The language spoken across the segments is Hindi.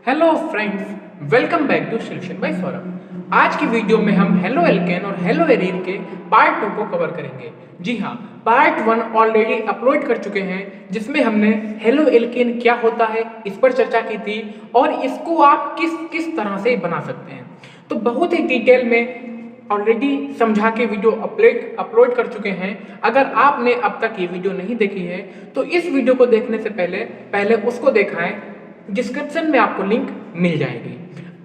Hello friends, welcome back to solution by Saurabh. आज की वीडियो में हम हेलो एल्केन और हेलो एरीन के पार्ट 2 को कवर करेंगे। जी हाँ, पार्ट 1 ऑलरेडी अपलोड कर चुके हैं जिसमें हमने हेलो एल्केन क्या होता है इस पर चर्चा की थी और इसको आप किस किस तरह से बना सकते हैं। तो बहुत ही डिटेल में ऑलरेडी समझा के वीडियो अपलोड कर चुके हैं। अगर आपने अब तक ये वीडियो नहीं देखी है तो इस वीडियो को देखने से पहले उसको दिखाएं, डिस्क्रिप्शन में आपको लिंक मिल जाएगी।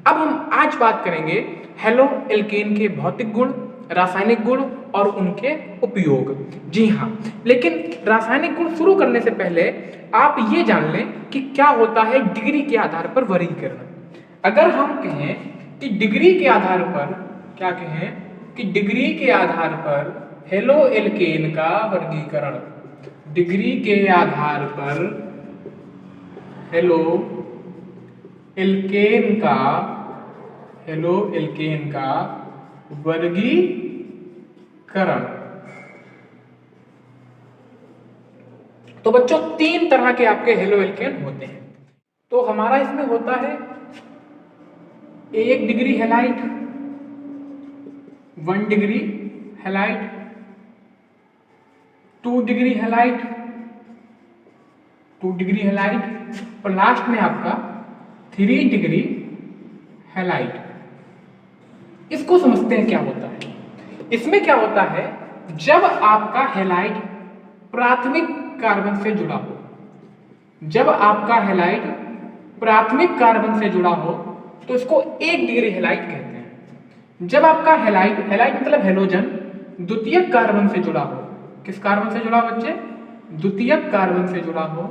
अब हम आज बात करेंगे हेलो एल्केन के भौतिक गुण, रासायनिक गुण और उनके उपयोग। जी हाँ, लेकिन रासायनिक गुण शुरू करने से पहले आप ये जान लें कि क्या होता है डिग्री के आधार पर वर्गीकरण। अगर हम कहें कि डिग्री के आधार पर क्या कहें कि डिग्री के आधार पर हेलो एल्केन का वर्गीकरण, डिग्री के आधार पर हेलो एल्केन का वर्गीकरण। तो बच्चों तीन तरह के आपके हेलो एल्केन होते हैं। तो हमारा इसमें होता है 1 degree halide, 1 degree halide, 2 degree halide, 2 degree halide और लास्ट में आपका 3 डिग्री हैलाइड। इसको समझते हैं क्या होता है। इसमें क्या होता है, जब आपका हैलाइड प्राथमिक कार्बन से जुड़ा हो, जब आपका हैलाइड प्राथमिक कार्बन से जुड़ा हो तो इसको 1 डिग्री हैलाइड कहते हैं। जब आपका हैलाइड मतलब हैलोजन द्वितीयक कार्बन से जुड़ा हो, किस कार्बन से जुड़ा हो बच्चे? द्वितीयक कार्बन से जुड़ा हो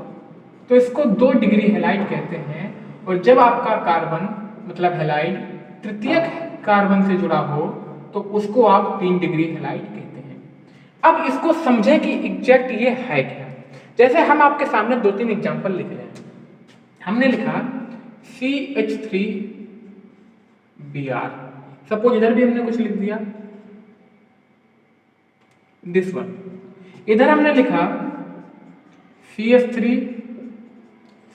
तो इसको 2 डिग्री हैलाइड कहते हैं। और जब आपका कार्बन मतलब हैलाइड तृतीयक कार्बन से जुड़ा हो तो उसको आप 3 डिग्री हैलाइड कहते हैं। अब इसको समझें कि एग्जैक्ट ये है क्या। जैसे हम आपके सामने 2-3 एग्जांपल लिख रहे हैं। हमने लिखा CH3Br, सपोज इधर भी हमने कुछ लिख दिया दिस वन। इधर हमने लिखा CH3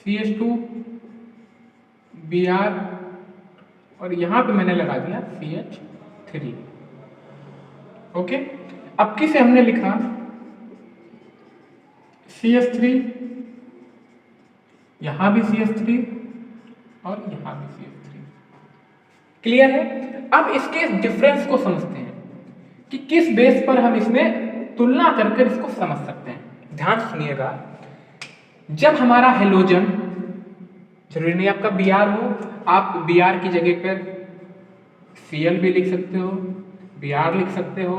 CH2Br और यहां पे मैंने लगा दिया CH3। ओके, अब किसे हमने लिखा CH3, यहां भी CH3 और यहां भी CH3। क्लियर है? अब इसके डिफरेंस को समझते हैं कि किस बेस पर हम इसमें तुलना कर इसको समझ सकते हैं। ध्यान सुनिएगा, जब हमारा हेलोजन, जरूरी नहीं आपका Br हो, आप Br की जगह पर Cl भी लिख सकते हो, Br लिख सकते हो,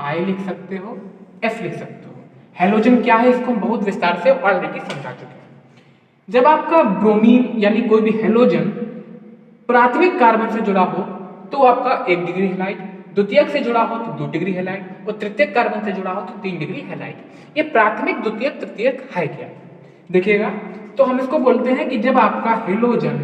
I लिख सकते हो, F लिख सकते हो। हेलोजन क्या है इसको हम बहुत विस्तार से ऑलरेडी समझा चुके हैं। जब आपका ब्रोमीन यानी कोई भी हेलोजन प्राथमिक कार्बन से जुड़ा हो तो आपका 1 डिग्री हैलाइड, द्वितीयक से जुड़ा हो तो 2 डिग्री हैलाइड और तृतीयक कार्बन से जुड़ा हो तो 3 डिग्री हैलाइड। ये प्राथमिक, द्वितीयक, तृतीयक है क्या? देखिएगा, तो हम इसको बोलते हैं कि जब आपका हेलोजन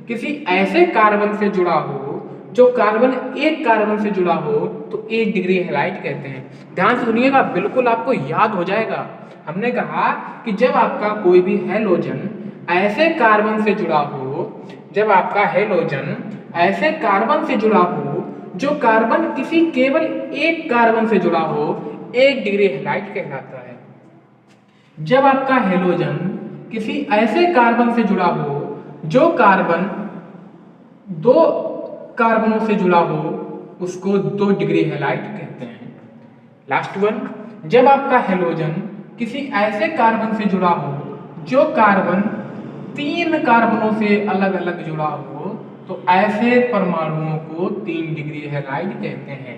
किसी ऐसे कार्बन से जुड़ा हो जो कार्बन एक कार्बन से जुड़ा हो तो 1 डिग्री हैलाइड कहते हैं। ध्यान सुनिएगा, बिल्कुल आपको याद हो जाएगा। हमने कहा कि जब आपका कोई भी हेलोजन ऐसे कार्बन से जुड़ा हो, जब आपका हेलोजन ऐसे कार्बन से जुड़ा हो जो कार्बन किसी केवल एक कार्बन से जुड़ा हो, 1 डिग्री हैलाइड कहलाता है। जब आपका हेलोजन किसी ऐसे कार्बन से जुड़ा हो जो कार्बन 2 कार्बनों से जुड़ा हो उसको 2 डिग्री हैलाइड कहते हैं। लास्ट वन, जब आपका हेलोजन किसी ऐसे कार्बन से जुड़ा हो जो कार्बन 3 कार्बनों से अलग अलग जुड़ा हो तो ऐसे परमाणुओं को 3 डिग्री हैलाइड कहते हैं।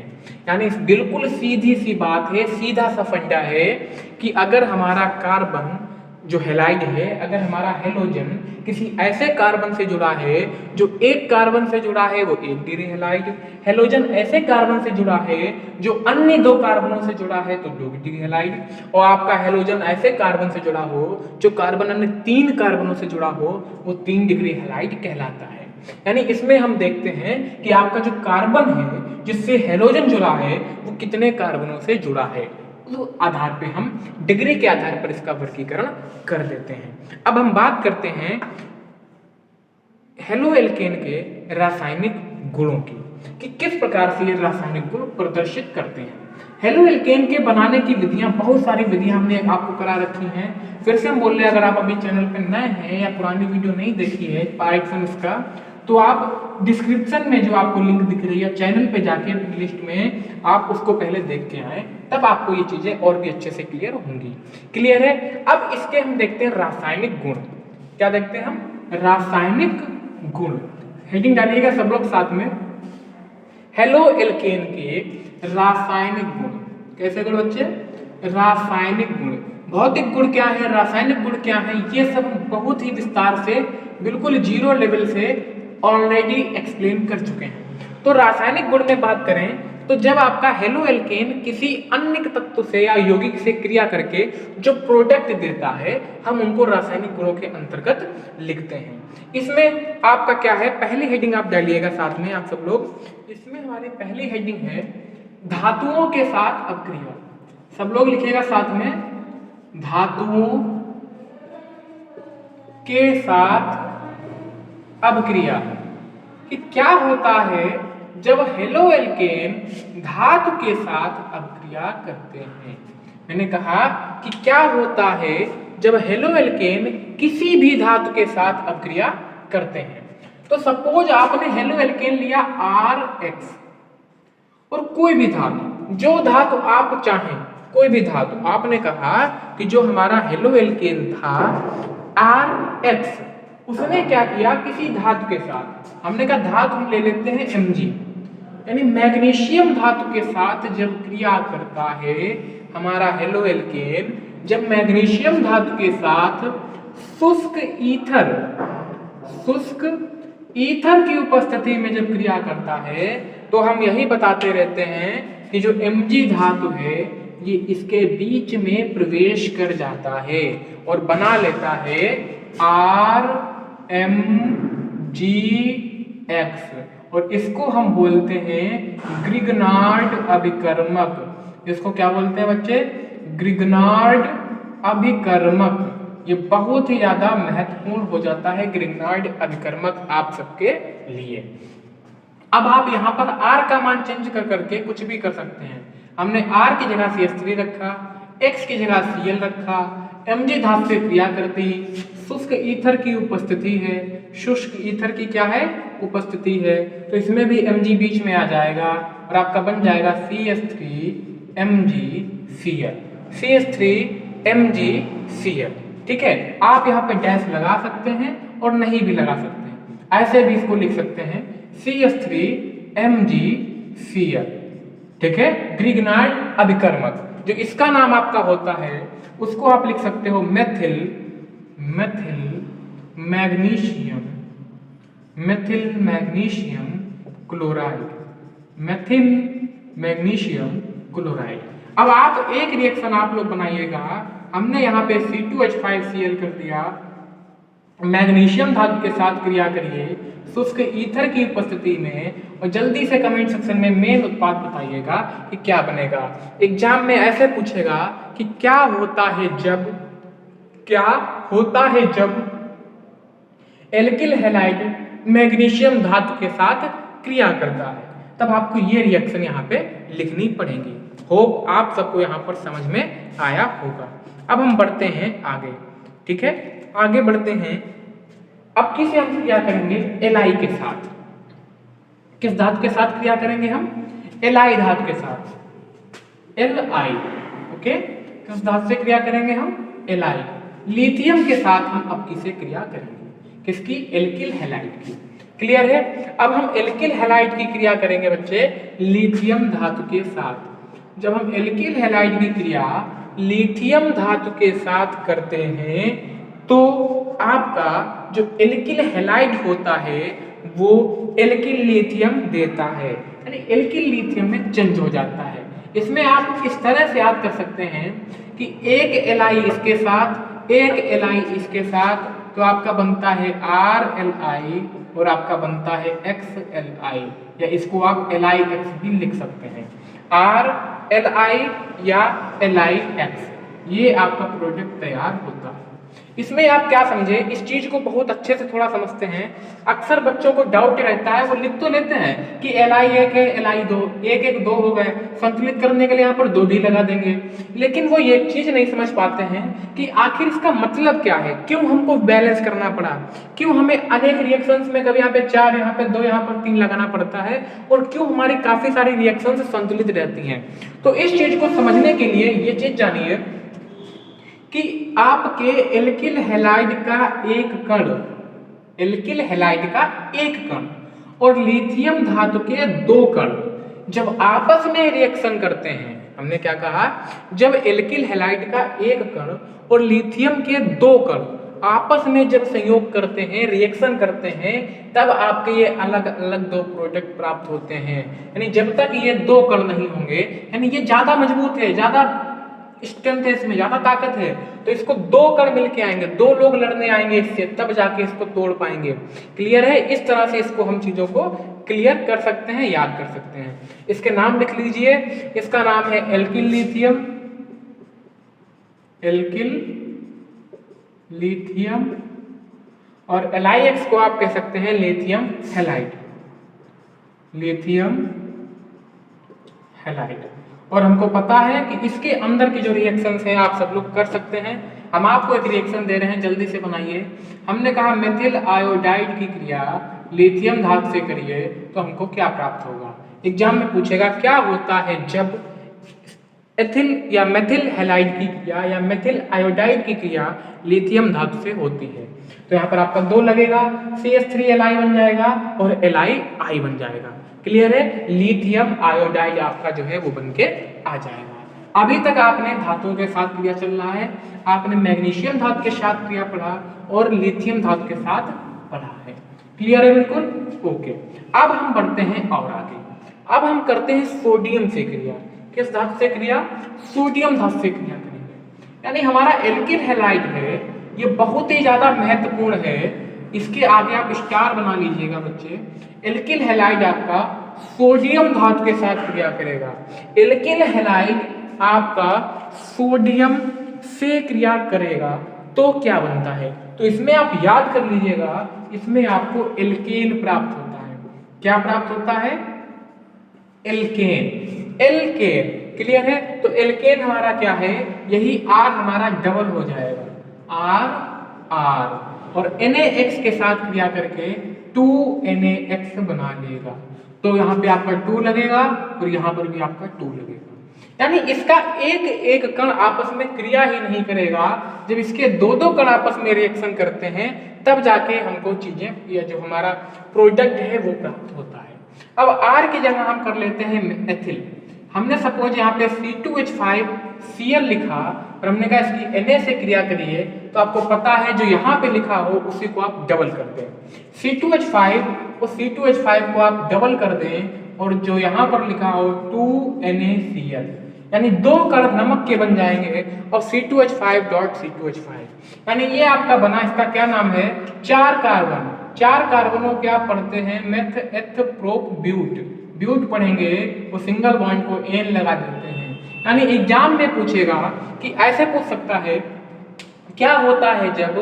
यानी बिल्कुल सीधी सी बात है, सीधा सा फंडा है कि अगर हमारा कार्बन जो हैलाइड है, अगर हमारा हेलोजन किसी ऐसे कार्बन से जुड़ा है जो एक कार्बन से जुड़ा है वो 1 डिग्री हैलाइड, हेलोजन ऐसे कार्बन से जुड़ा है जो अन्य 2 कार्बनों से जुड़ा है तो 2 डिग्री हैलाइड, और आपका हेलोजन ऐसे कार्बन से जुड़ा हो जो कार्बन अन्य 3 कार्बनों से जुड़ा हो वो 3 डिग्री हैलाइड कहलाता है। यानी इसमें हम देखते हैं कि आपका जो कार्बन है जिससे हेलोजन जुड़ा है वो कितने कार्बनों से जुड़ा है, तो आधार पे हम डिग्री के आधार पर इसका वर्गीकरण कर देते हैं। अब हम बात करते हैं हेलो एल्केन के रासायनिक गुणों की, कि किस प्रकार से ये रासायनिक गुण प्रदर्शित करते हैं। हेलो एल्केन के बनाने की विधियां, बहुत सारी विधियां हमने आपको करा रखी हैं। फिर से हम बोल रहे हैं, अगर आप अभी चैनल पर नए हैं या पुरानी वीडियो नहीं देखी है पार्ट 1 इसका, तो आप डिस्क्रिप्शन में जो आपको लिंक दिख रही है चैनल पे जाके लिस्ट में आप उसको पहले देख के आए, तब आपको ये चीजें और भी अच्छे से क्लियर होंगी। क्लियर है? अब इसके हम देखते हैं रासायनिक गुण। क्या देखते हैं हम? रासायनिक गुण। हेडिंग डालिएगा सब लोग साथ में, हेलो एल्केन के रासायनिक गुण। कैसे गुण बच्चे? रासायनिक गुण। भौतिक गुण क्या है, रासायनिक गुण क्या है, ये सब बहुत ही विस्तार से, बिल्कुल जीरो लेवल से ऑलरेडी एक्सप्लेन कर चुके हैं। तो रासायनिक गुण में बात करें तो जब आपका हेलो एल्केन किसी अन्य तत्व से या यौगिक से क्रिया करके जो प्रोडक्ट देता है, हम उनको रासायनिक गुणों के अंतर्गत लिखते हैं। इसमें आपका क्या है, पहली हेडिंग आप डालिएगा साथ में आप सब लोग। इसमें हमारी पहली हेडिंग है धातुओं के साथ अपक्रिया। सब लोग लिखिएगा साथ में, धातुओं के साथ अपक्रिया। कि क्या होता है जब हेलो एल्केन धातु के साथ अपक्रिया करते हैं। मैंने कहा कि क्या होता है जब हेलो एल्केन किसी भी धातु के साथ अपक्रिया करते हैं। तो सपोज आपने हेलो एल्केन लिया RX और कोई भी धातु, जो धातु आप चाहें, कोई भी धातु। आपने कहा कि जो हमारा हेलो एल्केन था RX, उसने क्या किया किसी धातु के साथ, हमने कहा धातु हम ले लेते हैं Mg, यानी मैग्नीशियम धातु के साथ जब क्रिया करता है हमारा हेलो एल्केन, जब मैग्नीशियम धातु के साथ शुष्क ईथर की उपस्थिति में जब क्रिया करता है, तो हम यही बताते रहते हैं कि जो Mg धातु है ये इसके बीच में प्रवेश कर जाता है और बना लेता है RMgX, और इसको हम बोलते हैं ग्रिग्नार्ड अभिकर्मक। इसको क्या बोलते हैं बच्चे? ग्रिग्नार्ड अभिकर्मक। ये बहुत ही ज्यादा महत्वपूर्ण हो जाता है ग्रिग्नार्ड अभिकर्मक आप सबके लिए। अब आप यहाँ पर R का मान चेंज कर करके कुछ भी कर सकते हैं। हमने R की जगह CH3 रखा, X की जगह Cl रखा, Mg धातु से क्रिया करती, शुष्क ईथर की उपस्थिति है, शुष्क ईथर की क्या है? उपस्थिति है, तो इसमें भी Mg बीच में आ जाएगा और आपका बन जाएगा CH3MgCl, CH3MgCl। ठीक है, आप यहाँ पे डैश लगा सकते हैं और नहीं भी लगा सकते हैं, ऐसे भी इसको लिख सकते हैं CH3MgCl। ठीक है, ग्रिग्नार्ड अभिकर्मक। जो इसका नाम आपका होता है उसको आप लिख सकते हो मेथिल मैग्नीशियम क्लोराइड। अब आप एक रिएक्शन आप लोग बनाइएगा। हमने यहाँ पे C2H5Cl कर दिया, मैग्नीशियम धातु के साथ क्रिया करिए शुष्क ईथर की उपस्थिति में, और जल्दी से कमेंट सेक्शन में मेन उत्पाद बताइएगा कि क्या बनेगा। एग्जाम में ऐसे पूछेगा कि क्या होता है जब एल्किल हैलाइड मैग्नीशियम धातु के साथ क्रिया करता है, तब आपको ये रिएक्शन यहाँ पे लिखनी पड़ेगी। होप आप सबको यहाँ पर समझ में आया होगा। अब हम बढ़ते हैं आगे। ठीक है, आगे बढ़ते हैं। अब किसे हम क्रिया करेंगे? Li के साथ। किस धातु के साथ क्रिया करेंगे हम? Li धातु के साथ, Li। ओके, किस धातु से क्रिया करेंगे हम? Li। लिथियम के साथ हम अब किसे क्रिया करेंगे? किसकी? एल्किल हैलाइड की। क्लियर है? अब हम एल्किल हैलाइड की क्रिया करेंगे बच्चे लिथियम धातु के साथ। जब हम एल्किल हैलाइड की क्रिया लिथियम धातु के साथ करते हैं तो आपका जो एल्किल हैलाइड होता है वो एल्किल लिथियम देता है, यानी एल्किल लिथियम में चेंज हो जाता है। इसमें आप इस तरह से याद कर सकते हैं कि एक Li इसके साथ, एक Li इसके साथ, तो आपका बनता है RLi और आपका बनता है XLi, या इसको आप LiX भी लिख सकते हैं। RLi या LiX, ये आपका प्रोडक्ट तैयार होता है। इसमें आप क्या समझे, इस चीज को बहुत अच्छे से थोड़ा समझते हैं। अक्सर बच्चों को डाउट रहता है, वो लिख तो लेते हैं कि Li1 है Li2, एक एक दो हो गए, संतुलित करने के लिए यहाँ पर 2D लगा देंगे, लेकिन वो ये चीज नहीं समझ पाते हैं कि आखिर इसका मतलब क्या है, क्यों हमको बैलेंस करना पड़ा, क्यों हमें अनेक रिएक्शंस में कभी यहाँ पे 4, यहाँ पे 2, यहाँ पर 3 लगाना पड़ता है, और क्यों हमारी काफी सारी रिएक्शंस संतुलित रहती हैं। तो इस चीज को समझने के लिए ये चीज जानिए कि आपके एल्किल हैलाइड का एक कण, एल्किल हैलाइड का एक कण और लिथियम धातु के 2 कण जब आपस में रिएक्शन करते हैं, हमने क्या कहा, जब एल्किल हैलाइड का एक कण और लिथियम के 2 कण आपस में जब संयोग करते हैं, रिएक्शन करते हैं, तब आपके ये अलग अलग 2 प्रोडक्ट प्राप्त होते हैं। यानी जब तक ये 2 कण नहीं होंगे, यानी ये ज्यादा मजबूत है, ज्यादा स्ट्रेंथ है, इसमें ज्यादा ताकत है, तो इसको 2 कण मिलके आएंगे, 2 लोग लड़ने आएंगे इससे, तब जाके इसको तोड़ पाएंगे। क्लियर है? इस तरह से इसको हम चीजों को क्लियर कर सकते हैं, याद कर सकते हैं। इसके नाम लिख लीजिए, इसका नाम है एल्किल लिथियम, एल्किल लिथियम, और LiX को आप कह सकते हैं लिथियम हैलाइड, लिथियम हैलाइड। और हमको पता है कि इसके अंदर की जो रिएक्शंस हैं आप सब लोग कर सकते हैं। हम आपको एक रिएक्शन दे रहे हैं, जल्दी से बनाइए। हमने कहा मेथिल आयोडाइड की क्रिया लिथियम धातु से करिए तो हमको क्या प्राप्त होगा। एग्जाम में पूछेगा क्या होता है जब एथिल या मेथिल हैलाइड की क्रिया या मेथिल आयोडाइड की क्रिया लिथियम धातु से होती है। तो यहाँ पर आपका 2 लगेगा, CH3Li बन जाएगा और Li बन जाएगा। क्लियर है? लिथियम आयोडाइड आपका जो है वो बन के आ जाएगा। अभी तक आपने धातुओं के साथ क्रिया चल रहा है, आपने मैग्नीशियम धातु के साथ क्रिया पढ़ा और लिथियम धातु के साथ पढ़ा है। क्लियर है? बिल्कुल ओके। अब हम बढ़ते हैं और आगे, अब हम करते हैं सोडियम से क्रिया। किस धातु से क्रिया? सोडियम धातु से क्रिया करेंगे। यानी हमारा एल्किल हैलाइड है, ये बहुत ही ज्यादा महत्वपूर्ण है, इसके आगे आप स्टार बना लीजिएगा बच्चे। एल्किल हैलाइड आपका सोडियम धातु के साथ क्रिया करेगा। एल्किल हैलाइड आपका सोडियम से क्रिया करेगा तो क्या बनता है? तो इसमें आप याद कर लीजिएगा, इसमें आपको एल्केन प्राप्त होता है। क्या प्राप्त होता है? एल्केन। एल्केन क्लियर है? तो एल्केन हमारा क्या है? यही R हमारा डबल हो जाएगा, R और NaX के साथ क्रिया करके 2NaX बना लेगा। तो यहाँ पे आपका 2 लगेगा और यहाँ पर भी आपका 2 लगेगा। यानी इसका एक एक कण आपस में क्रिया ही नहीं करेगा, जब इसके 2 कण आपस में रिएक्शन करते हैं तब जाके हमको चीजें या जो हमारा प्रोडक्ट है वो प्राप्त होता है। अब R की जगह हम कर लेते हैं एथिल। हमने सपोज यहाँ पे C2H5Cl लिखा और हमने कहा इसकी Na से क्रिया करिए, तो आपको पता है जो यहाँ पे लिखा हो उसी को आप डबल कर दें। C2H5 और C2H5 को आप डबल कर दें और जो यहाँ पर लिखा हो 2NaCl, यानी 2 कण नमक के बन जाएंगे और C2H5.C2H5, यानी ये आपका बना। इसका क्या नाम है? 4 कार्बन। 4 कार्बनों के आप पढ़ते हैं मेथ एथ प्रोप ब्यूट, ब्यूट पढ़ेंगे वो सिंगल बॉन्ड को एन लगा देते हैं। यानी एग्जाम में पूछेगा कि ऐसे पूछ सकता है क्या होता है जब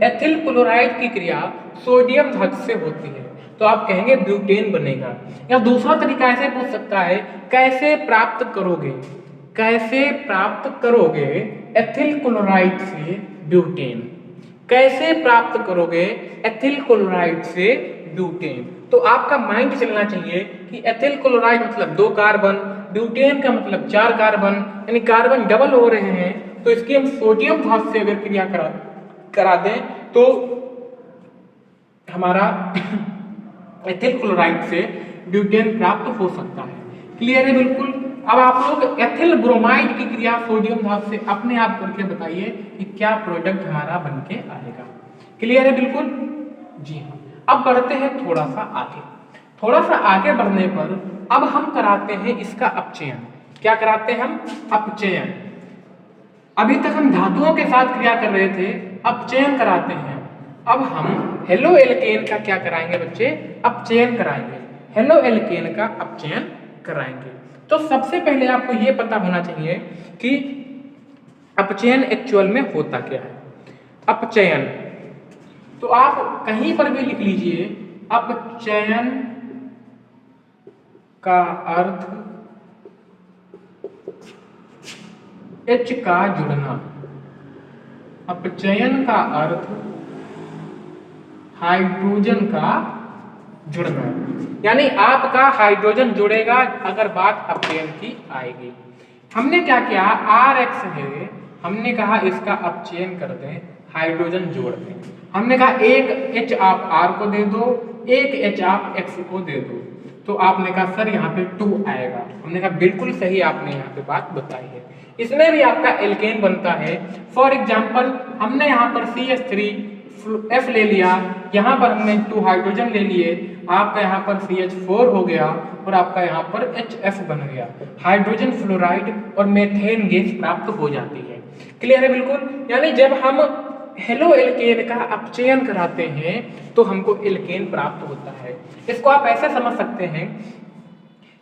एथिल क्लोराइड की क्रिया सोडियम धातु से होती है, तो आप कहेंगे ब्यूटेन बनेगा। या दूसरा तरीका ऐसे पूछ सकता है कैसे प्राप्त करोगे, कैसे प्राप्त करोगे एथिल क्लोराइड से ब्यूटेन, कैसे प्राप्त करोगे एथिल क्लोराइड से ब्यूटेन। तो आपका माइंड चलना चाहिए कि एथिल क्लोराइड मतलब 2 कार्बन, ब्यूटेन का मतलब 4 कार्बन, यानी कार्बन डबल हो रहे हैं। तो इसकी हम सोडियम धातु से अगर क्रिया करा दें तो हमारा एथिल क्लोराइड से ब्यूटेन प्राप्त हो सकता है। क्लियर है? बिल्कुल। अब आप लोग एथिल ब्रोमाइड की क्रिया सोडियम धातु से अपने आप करके बताइए कि क्या प्रोडक्ट हमारा बनके आएगा। क्लियर है? बिल्कुल जी हाँ। अब बढ़ते हैं थोड़ा सा आगे। थोड़ा सा आगे बढ़ने पर अब हम कराते हैं इसका अपचयन। क्या कराते हैं हम? अपचयन। अभी तक हम धातुओं के साथ क्रिया कर रहे थे, अपचयन कराते हैं। अब हम हेलो एल्केन का क्या कराएंगे बच्चे? अपचयन कराएंगे। हेलो एल्केन का अपचयन कराएंगे। तो सबसे पहले आपको यह पता होना चाहिए कि अपचयन एक्चुअल में होता क्या है। अपचयन। तो आप कहीं पर भी लिख लीजिए, अपचयन का अर्थ H का जुड़ना। अपचयन का अर्थ हाइड्रोजन का जुड़ना, यानी आपका हाइड्रोजन जुड़ेगा अगर बात अपचयन की आएगी। हमने क्या किया, RX है, हमने कहा इसका अपचयन कर दें, हाइड्रोजन जोड़ दें। हमने कहा एक H आप R को दे दो, एक H आप X को दे दो, तो आपने कहा सर यहाँ पे 2 आएगा। हमने कहा बिल्कुल सही आपने यहाँ पे बात बताई है, इसमें भी आपका एल्केन बनता है। फॉर एग्जाम्पल हमने यहाँ पर CH3F ले लिया, यहाँ पर हमने 2 हाइड्रोजन ले लिए, आपका यहाँ पर CH4 हो गया और आपका यहाँ पर HF बन गया। हाइड्रोजन फ्लोराइड और मेथेन गैस प्राप्त हो जाती है। क्लियर है बिल्कुल। यानी जब हम हेलो एल्केन का अपचयन कराते हैं तो हमको एल्केन प्राप्त होता है। इसको आप ऐसे समझ सकते हैं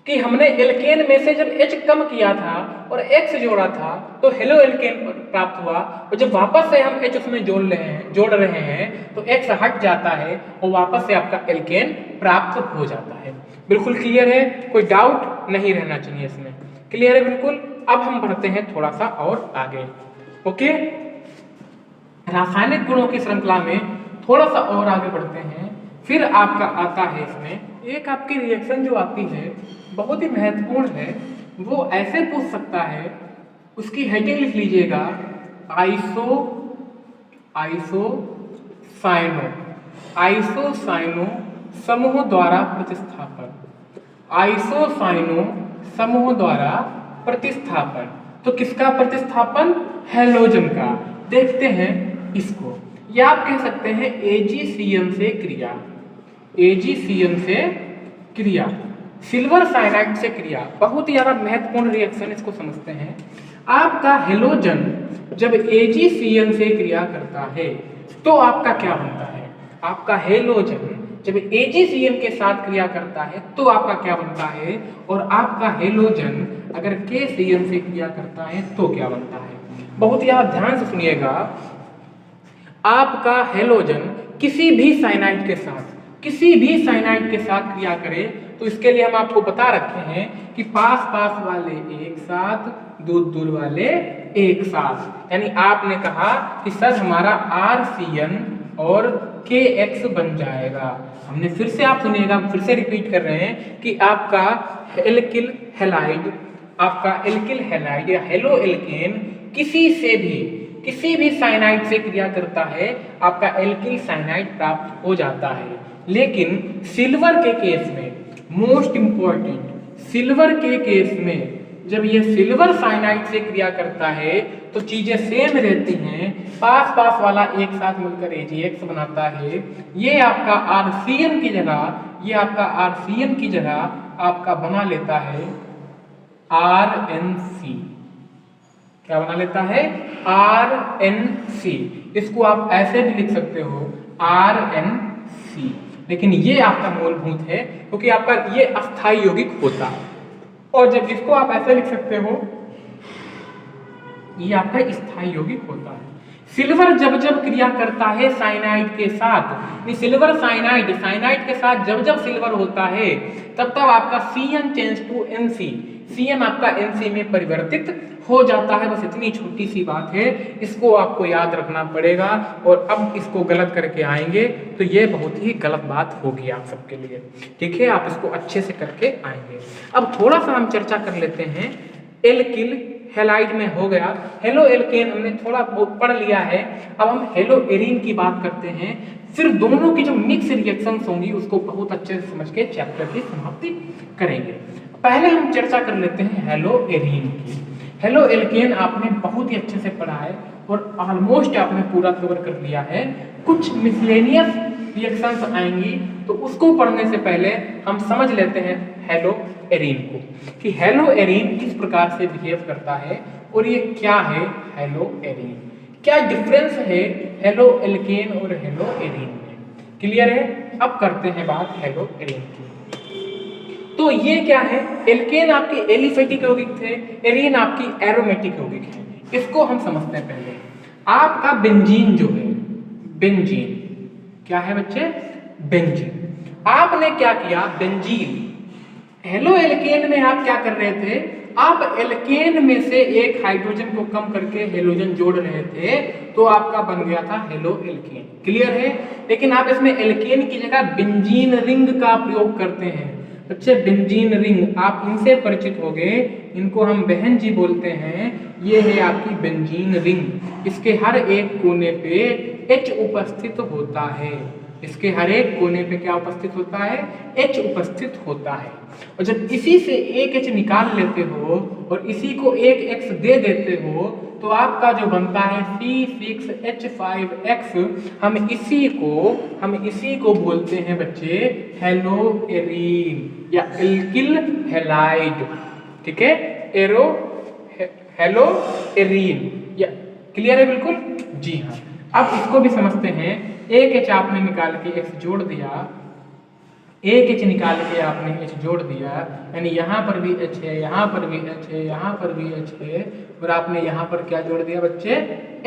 कि हमने एल्केन में से जब H कम किया था और X जोड़ा था तो हेलो एल्केन प्राप्त हुआ, और जब वापस से हम H उसमें जोड़ रहे हैं तो X हट जाता है और वापस से आपका एल्केन प्राप्त हो जाता है। बिल्कुल क्लियर है, कोई डाउट नहीं रहना चाहिए इसमें। क्लियर है बिल्कुल। अब हम बढ़ते हैं थोड़ा सा और आगे। ओके, रासायनिक गुणों की श्रृंखला में थोड़ा सा और आगे बढ़ते हैं। फिर आपका आता है इसमें एक आपकी रिएक्शन जो आती है बहुत ही महत्वपूर्ण है, वो ऐसे पूछ सकता है, उसकी हेडिंग लिख लीजिएगा, आइसोसाइनो समूह द्वारा प्रतिस्थापन। आइसोसाइनो समूह द्वारा प्रतिस्थापन, तो किसका प्रतिस्थापन, हैलोजन का। देखते हैं इसको, या आप कह सकते हैं AgCN से क्रिया, AgCN से क्रिया, सिल्वर साइनाइड से क्रिया। बहुत ही ज्यादा महत्वपूर्ण रिएक्शन, इसको समझते हैं। आपका हेलोजन जब AgCN से क्रिया करता है तो आपका क्या बनता है, आपका हेलोजन जब AgCN के साथ क्रिया करता है तो आपका क्या बनता है, और आपका हेलोजन अगर KCN से क्रिया करता है तो क्या बनता है। बहुत ही आप ध्यान से सुनिएगा। आपका हेलोजन किसी भी साइनाइड के साथ क्रिया करे तो इसके लिए हम आपको बता रखे हैं कि पास वाले एक साथ, दूर वाले एक साथ। यानी आपने कहा कि सर हमारा RCN और KX बन जाएगा। हमने फिर से, आप सुनिएगा, फिर से रिपीट कर रहे हैं कि आपका एल्किल हैलाइड या हेलो एल्केन किसी भी साइनाइड से क्रिया करता है, आपका एल्किल साइनाइड प्राप्त हो जाता है। लेकिन सिल्वर के केस में, मोस्ट इंपॉर्टेंट, सिल्वर के केस में जब ये सिल्वर साइनाइड से क्रिया करता है तो चीजें सेम रहती हैं। पास वाला एक साथ मिलकर AgX बनाता है। ये आपका RCN की जगह आपका बना लेता है RNC। क्या बना लेता है, RNC। इसको आप ऐसे भी लिख सकते हो RNC, लेकिन ये आपका मूलभूत है क्योंकि आपका ये अस्थायी यौगिक होता है। और जब इसको आप ऐसे लिख सकते हो, ये आपका स्थायी यौगिक होता है। सिल्वर जब क्रिया करता है साइनाइड के साथ, सिल्वर साइनाइड के साथ जब सिल्वर होता है तब आपका CN change to NC, CN आपका NC में परिवर्तित हो जाता है। बस इतनी छोटी सी बात है, इसको आपको याद रखना पड़ेगा। और अब इसको गलत करके आएंगे तो ये बहुत ही गलत बात होगी आप सबके लिए, ठीक है। आप इसको अच्छे से करके आएंगे। अब थोड़ा सा हम चर्चा कर लेते हैं। एल्किल हैलाइड में हो गया, हेलो एल्केन हमने थोड़ा बहुत पढ़ लिया है। अब हम हेलो एरीन की बात करते हैं। फिर दोनों की जो मिक्स रिएक्शंस होंगी उसको बहुत अच्छे से समझ के चैप्टर की समाप्ति करेंगे। पहले हम चर्चा कर लेते हैं हेलो एरीन की। हेलो एल्केन आपने बहुत ही अच्छे से पढ़ा है और ऑलमोस्ट आपने पूरा कवर कर लिया है। कुछ मिसलेनियस रिएक्शंस आएंगी तो उसको पढ़ने से पहले हम समझ लेते हैं हेलो एरीन को, कि हेलो एरीन किस प्रकार से बिहेव करता है और ये क्या है हेलो एरीन, क्या डिफरेंस है हेलो एल्केन और हेलो एरीन में। क्लियर है। अब करते हैं बात हेलो एरीन की। तो ये क्या है, एल्केन आपके एलिफेटिक यौगिक थे, एरीन आपकी एरोमेटिक यौगिक है। इसको हम समझते हैं पहले। आपका बेंजीन जो है, बेंजीन। क्या है बच्चे? बेंजीन। आपने क्या किया? बेंजीन, हेलो एल्केन में आप क्या कर रहे थे? आप एल्केन में से एक हाइड्रोजन को कम करके हेलोजन जोड़ रहे थे, तो आपका बन गया था हेलो एल्केन। क्लियर है? लेकिन आप इसमें एल्केन की जगह बेंजीन रिंग का प्रयोग करते हैं। बच्चे बेंजीन रिंग आप इनसे परिचित हो गए, इनको हम बहन जी बोलते हैं। ये है आपकी बेंजीन रिंग। इसके हर एक कोने पे H उपस्थित होता है। इसके हर एक कोने पे क्या उपस्थित होता है? H उपस्थित होता है। और जब इसी से एक H निकाल लेते हो और इसी को एक X दे देते हो, तो आपका जो बनता है C6H5X, हम इसी को बोलते हैं बच्चे हेलो एरीन या एल्किल हैलाइड। ठीक है? हेलो एरीन या क्लियर है बिल्कुल? जी हाँ। अब इसको भी समझते हैं। एक H आपने निकाल के X जोड़ दिया, एक H निकाल के आपने H जोड़ दिया, यानी यहाँ पर भी H है, यहाँ पर भी H है, यहाँ पर भी H है, और आपने यहाँ पर क्या जोड़ दिया बच्चे?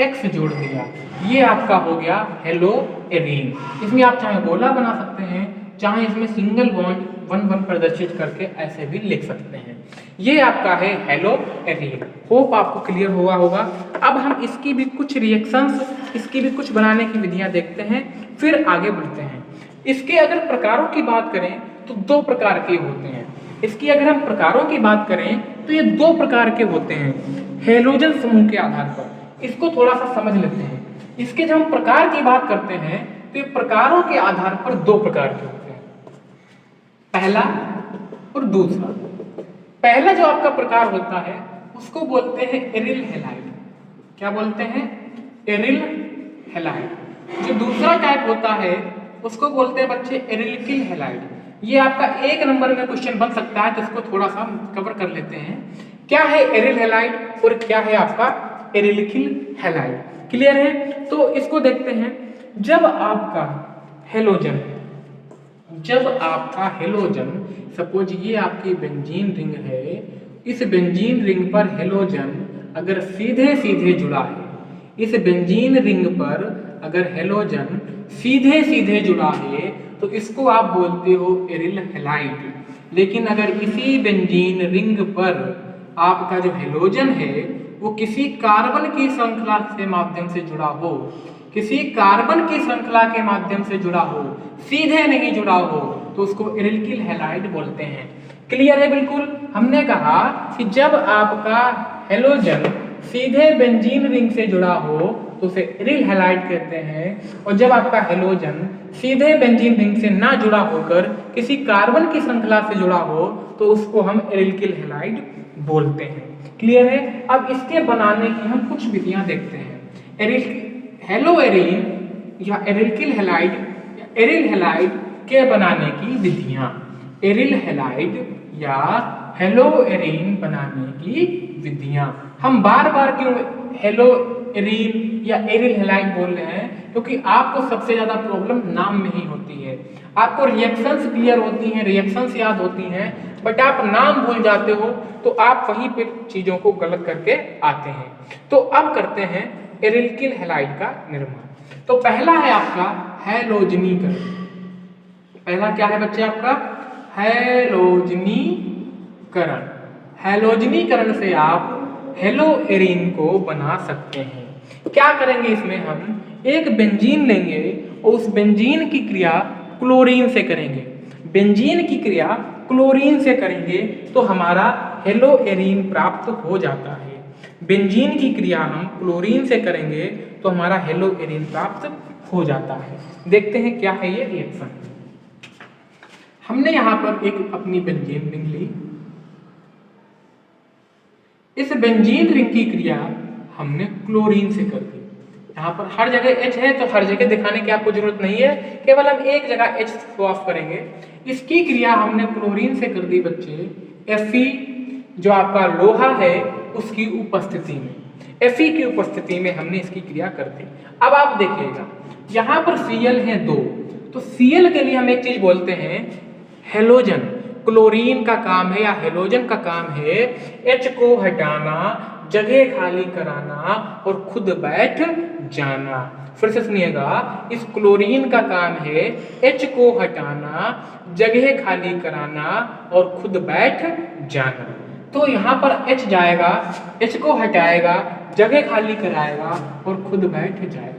X जोड़ दिया। ये आपका हो गया हेलो एरीन। इसमें आप चाहे गोला बना सकते हैं, चाहे इसमें सिंगल बॉन्ड 1 1 प्रदर्शित करके ऐसे भी लिख सकते हैं। ये आपका है हेलो एरीन। होप आपको क्लियर हुआ होगा। अब हम इसकी भी कुछ रिएक्शंस, इसकी भी कुछ बनाने की विधियां देखते हैं, फिर आगे बढ़ते हैं। इसके अगर प्रकारों की बात करें तो 2 प्रकार के होते हैं। इसकी अगर हम प्रकारों की बात करें तो ये 2 प्रकार के होते हैं हेलोजन समूह के आधार पर। इसको थोड़ा सा समझ लेते हैं। इसके जब हम प्रकार की बात करते हैं तो ये प्रकारों के आधार पर 2 प्रकार के होते हैं, पहला और दूसरा। पहला जो आपका प्रकार होता है उसको बोलते हैं एरिल हैलाइड। क्या बोलते हैं? Aryl halide. जो दूसरा टाइप होता है उसको बोलते हैं बच्चे एरिल्किल हैलाइड। ये आपका 1 नंबर में क्वेश्चन बन सकता है, तो इसको थोड़ा सा कवर कर लेते हैं। क्या है एरिल हैलाइड और क्या है आपका एरिल्किल हैलाइड? क्लियर है? तो इसको देखते हैं। जब आपका हेलोजन सपोज ये आपकी बेंजीन रिंग है, इस बेंजीन रिंग पर हेलोजन अगर सीधे सीधे जुड़ा है, इस बेंजीन रिंग पर अगर हेलोजन सीधे सीधे जुड़ा है, तो इसको आप बोलते हो एरिल हैलाइड। लेकिन अगर इसी बेंजीन रिंग पर आपका जो हेलोजन है वो किसी कार्बन की श्रृंखला के माध्यम से जुड़ा हो, किसी कार्बन की श्रृंखला के माध्यम से जुड़ा हो, सीधे नहीं जुड़ा हो, तो उसको एरिल्किल हैलाइड बोलते हैं। क्लियर है बिल्कुल? हमने कहा कि जब आपका हेलोजन सीधे बेंजीन रिंग से जुड़ा हो तो उसे एरिल हैलाइड कहते हैं, और जब आपका हेलोजन सीधे बेंजीन रिंग से ना जुड़ा होकर किसी कार्बन की श्रृंखला से जुड़ा हो तो उसको हम एरिल्किल हैलाइड बोलते हैं। क्लियर है? अब इसके बनाने की हम कुछ विधियां देखते हैं। हेलो एरीन या एरिल्किल हैलाइड, एरिल हैलाइड के बनाने की विधियां। एरिल हैलाइड या हेलो एरीन बनाने की विधियां। हम बार बार क्यों हेलो एरीन या एरिल हैलाइड बोल रहे हैं? क्योंकि आपको सबसे ज्यादा प्रॉब्लम नाम में ही होती है। आपको रिएक्शंस क्लियर होती हैं, रिएक्शंस याद होती हैं, बट आप नाम भूल जाते हो, तो आप वहीं पे चीजों को गलत करके आते हैं। तो अब करते हैं एरिल्किल हैलाइड का निर्माण। तो पहला है आपका हैलोजनीकरण। पहला क्या है बच्चे आपका? हैलोजनीकरण। हैलोजनीकरण से आप हेलो एरीन को बना सकते हैं। क्या करेंगे इसमें? हम एक बेंजीन लेंगे और उस बेंजीन की क्रिया क्लोरीन से करेंगे। बेंजीन की क्रिया क्लोरीन से करेंगे तो हमारा हेलो एरीन प्राप्त हो जाता है। बेंजीन की क्रिया हम क्लोरीन से करेंगे तो हमारा हेलो एरीन प्राप्त हो जाता है। देखते हैं क्या है ये रिएक्शन। हमने यहां पर एक अपनी बेंजीन रिंग ली। इस बेंजीन रिंग की क्रिया हमने क्लोरीन से कर दी। यहाँ पर हर जगह H है तो हर जगह दिखाने की आपको जरूरत नहीं है, केवल हम एक जगह H शो ऑफ करेंगे। इसकी क्रिया हमने क्लोरीन से कर दी बच्चे Fe, जो आपका लोहा है उसकी उपस्थिति में। Fe की उपस्थिति में हमने इसकी क्रिया कर दी। अब आप देखिएगा यहाँ पर Cl है 2, तो Cl के लिए हम एक चीज बोलते हैं हेलोजन। क्लोरीन का काम है या हेलोजन का काम है H को हटाना, जगह खाली कराना और खुद बैठ जाना। फिर से सुनिएगा, इस क्लोरीन का काम है H को हटाना, जगह खाली कराना और खुद बैठ जाना। तो यहाँ पर H जाएगा, H को हटाएगा, जगह खाली कराएगा और खुद बैठ जाएगा।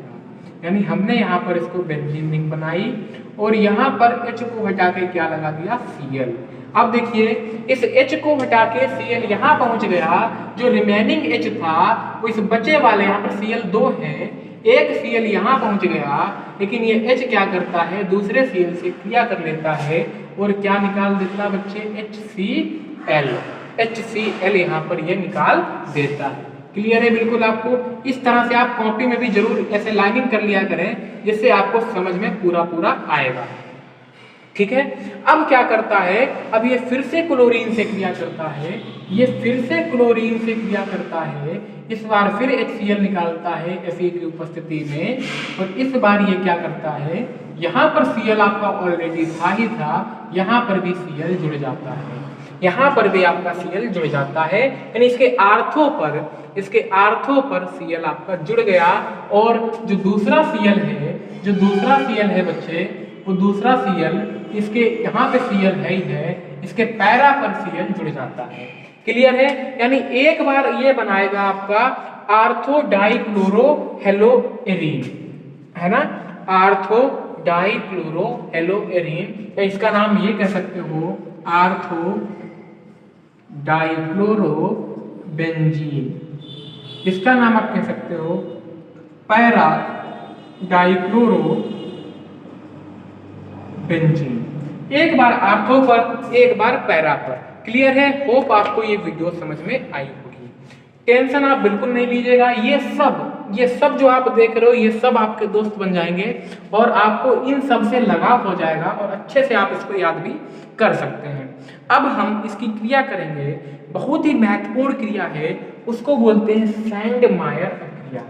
यानी हमने यहाँ पर इसको बेंजीन रिंग बनाई और यहाँ पर H को हटा के क्या लगा दिया, Cl। अब देखिए इस H को हटा के Cl यहाँ पहुंच गया, जो रिमेनिंग H था वो इस बचे वाले यहाँ पर Cl 2 है, एक Cl यहाँ पहुंच गया, लेकिन ये H क्या करता है, दूसरे Cl से क्रिया कर लेता है और क्या निकाल देता है बच्चे, HCl यहाँ पर ये निकाल देता है। क्लियर है बिल्कुल आपको? इस तरह से आप कॉपी में भी जरूर ऐसे लाइनिंग कर लिया करें, जिससे आपको समझ में पूरा आएगा। ठीक है, अब क्या करता है, अब ये फिर से क्लोरीन से क्रिया करता है, ये फिर से क्लोरीन से क्रिया करता है, इस बार फिर HCl निकालता है Fe की उपस्थिति में, और इस बार ये क्या करता है, यहाँ पर Cl आपका ऑलरेडी था ही था, यहाँ पर भी Cl जुड़ जाता है, यहाँ पर भी आपका Cl जुड़ जाता है, यानी इसके आर्थों पर Cl आपका जुड़ गया। और जो दूसरा Cl है बच्चे, वो दूसरा Cl इसके यहाँ पे Cl है ही है, इसके पैरा पर Cl जुड़ जाता है। क्लियर है? यानी एक बार ये बनाएगा आपका आर्थो डाइक्लोरो हेलोएरीन, है ना, आर्थो डाइक्लोरो हेलोएरीन, या इसका नाम ये कह सकते हो आर्थो डाइक्लोरो बेंजीन, इसका नाम आप कह सकते हो पैरा डाइक्लोरो बेंजीन। एक बार आर्थो पर, एक बार पैरा पर। क्लियर है? होप आपको ये वीडियो समझ में आई होगी। टेंशन आप बिल्कुल नहीं लीजिएगा, ये सब जो आप देख रहे हो ये सब आपके दोस्त बन जाएंगे और आपको इन सब से लगाव हो जाएगा और अच्छे से आप इसको याद भी कर सकते हैं। अब हम इसकी क्रिया करेंगे, बहुत ही महत्वपूर्ण क्रिया है, उसको बोलते हैं सैंडमायर क्रिया।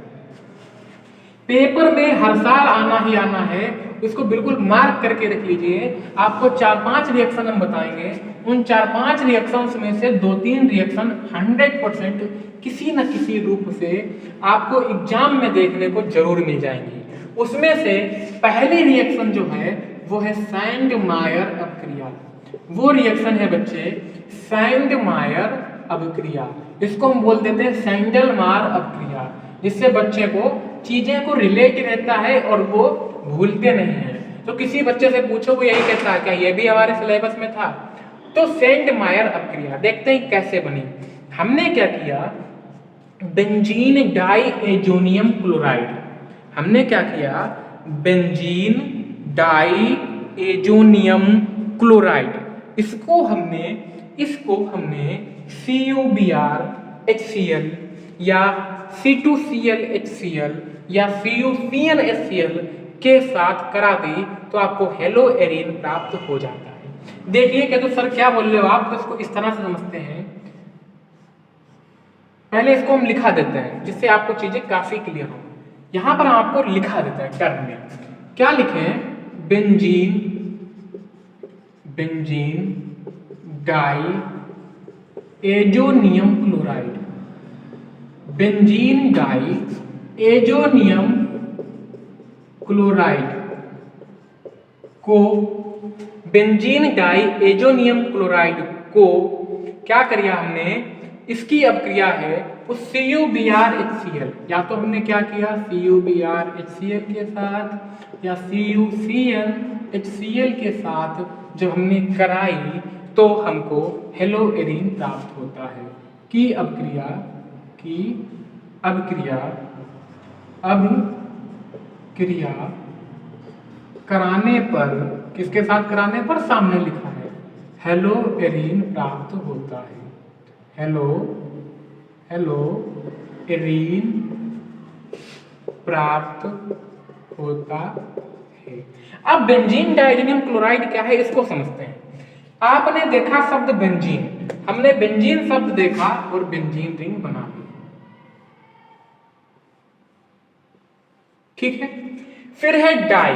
पेपर में हर साल आना ही आना है, इसको बिल्कुल मार्क करके रख लीजिए। आपको 4-5 रिएक्शन हम बताएंगे, उन 4-5 रिएक्शंस में से 2-3 रिएक्शन 100% किसी न किसी रूप से आपको एग्जाम में देखने को जरूर मिल जाएंगी। उसमें से पहली रिएक्शन जो है वो है सैंडमायर अभिक्रिया। वो रिएक्शन है बच्चे सैंडमायर अभिक्रिया, इसको हम बोल देते हैं सैंडलमार अभिक्रिया, जिससे बच्चे को चीजें को रिलेट रहता है और वो भूलते नहीं है। तो किसी बच्चे से पूछो वो यही कहता है क्या ये भी हमारे सिलेबस में था। तो सैंडमायर अभिक्रिया देखते हैं कैसे बनी। हमने क्या किया, बेंजीन डाइएजोनियम क्लोराइड, हमने क्या किया, बेंजीन डाइएजोनियम क्लोराइड, इसको हमने CuBr HCl या C2Cl HCl या CuCnHCl के साथ करा दी तो आपको हेलोएरीन प्राप्त हो जाता है। देखिए क्या, तो सर क्या बोल रहे हो आप, तो इसको इस तरह से समझते हैं। पहले इसको हम लिखा देते हैं जिससे आपको चीजें काफी क्लियर हो। यहां पर हम आपको लिखा देते हैं टर्म में, क्या लिखें, benzene diazonium chloride, benzene diazonium chloride को, बेंजीन डाई एजोनियम क्लोराइड को क्या करिया हमने, इसकी अभिक्रिया है उस CuBr HCl, या तो हमने क्या किया CuBr HCl के साथ या CuCl HCl के साथ जब हमने कराई तो हमको हेलोएरीन प्राप्त होता है। की अभिक्रिया कराने पर, किसके साथ कराने पर, सामने लिखा है हेलोएरीन प्राप्त होता है, हेलोएरीन प्राप्त होता है। अब बेंजीन डाइएजोनियम क्लोराइड क्या है इसको समझते हैं। आपने देखा शब्द बेंजीन, हमने बेंजीन शब्द देखा और बेंजीन रिंग बना दी, ठीक है। फिर है डाई,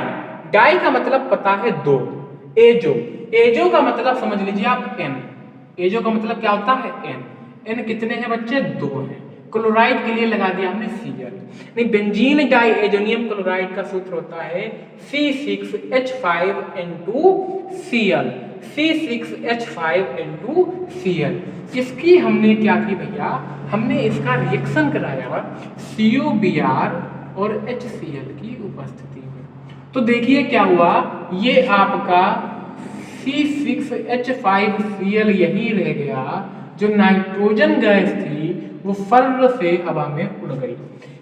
डाई का मतलब पता है दो, एजो का मतलब समझ लीजिए आप एन, एजो का मतलब क्या होता है एन, एन कितने हैं बच्चे, 2 हैं। क्लोराइड के लिए लगा दिया हमने Cl। नहीं, बेंजीन डाइएजोनियम क्लोराइड का सूत्र होता है C6H5N2Cl, C6H5N2Cl। इसकी हमने क्या की भैया, हमने इसका रिएक्शन कराया CuBr और HCl की उपस्थिति में। तो देखिए क्या हुआ, ये आपका C6H5Cl यही रह गया, जो नाइट्रोजन गैस थी वो फर्र से हवा में उड़ गई।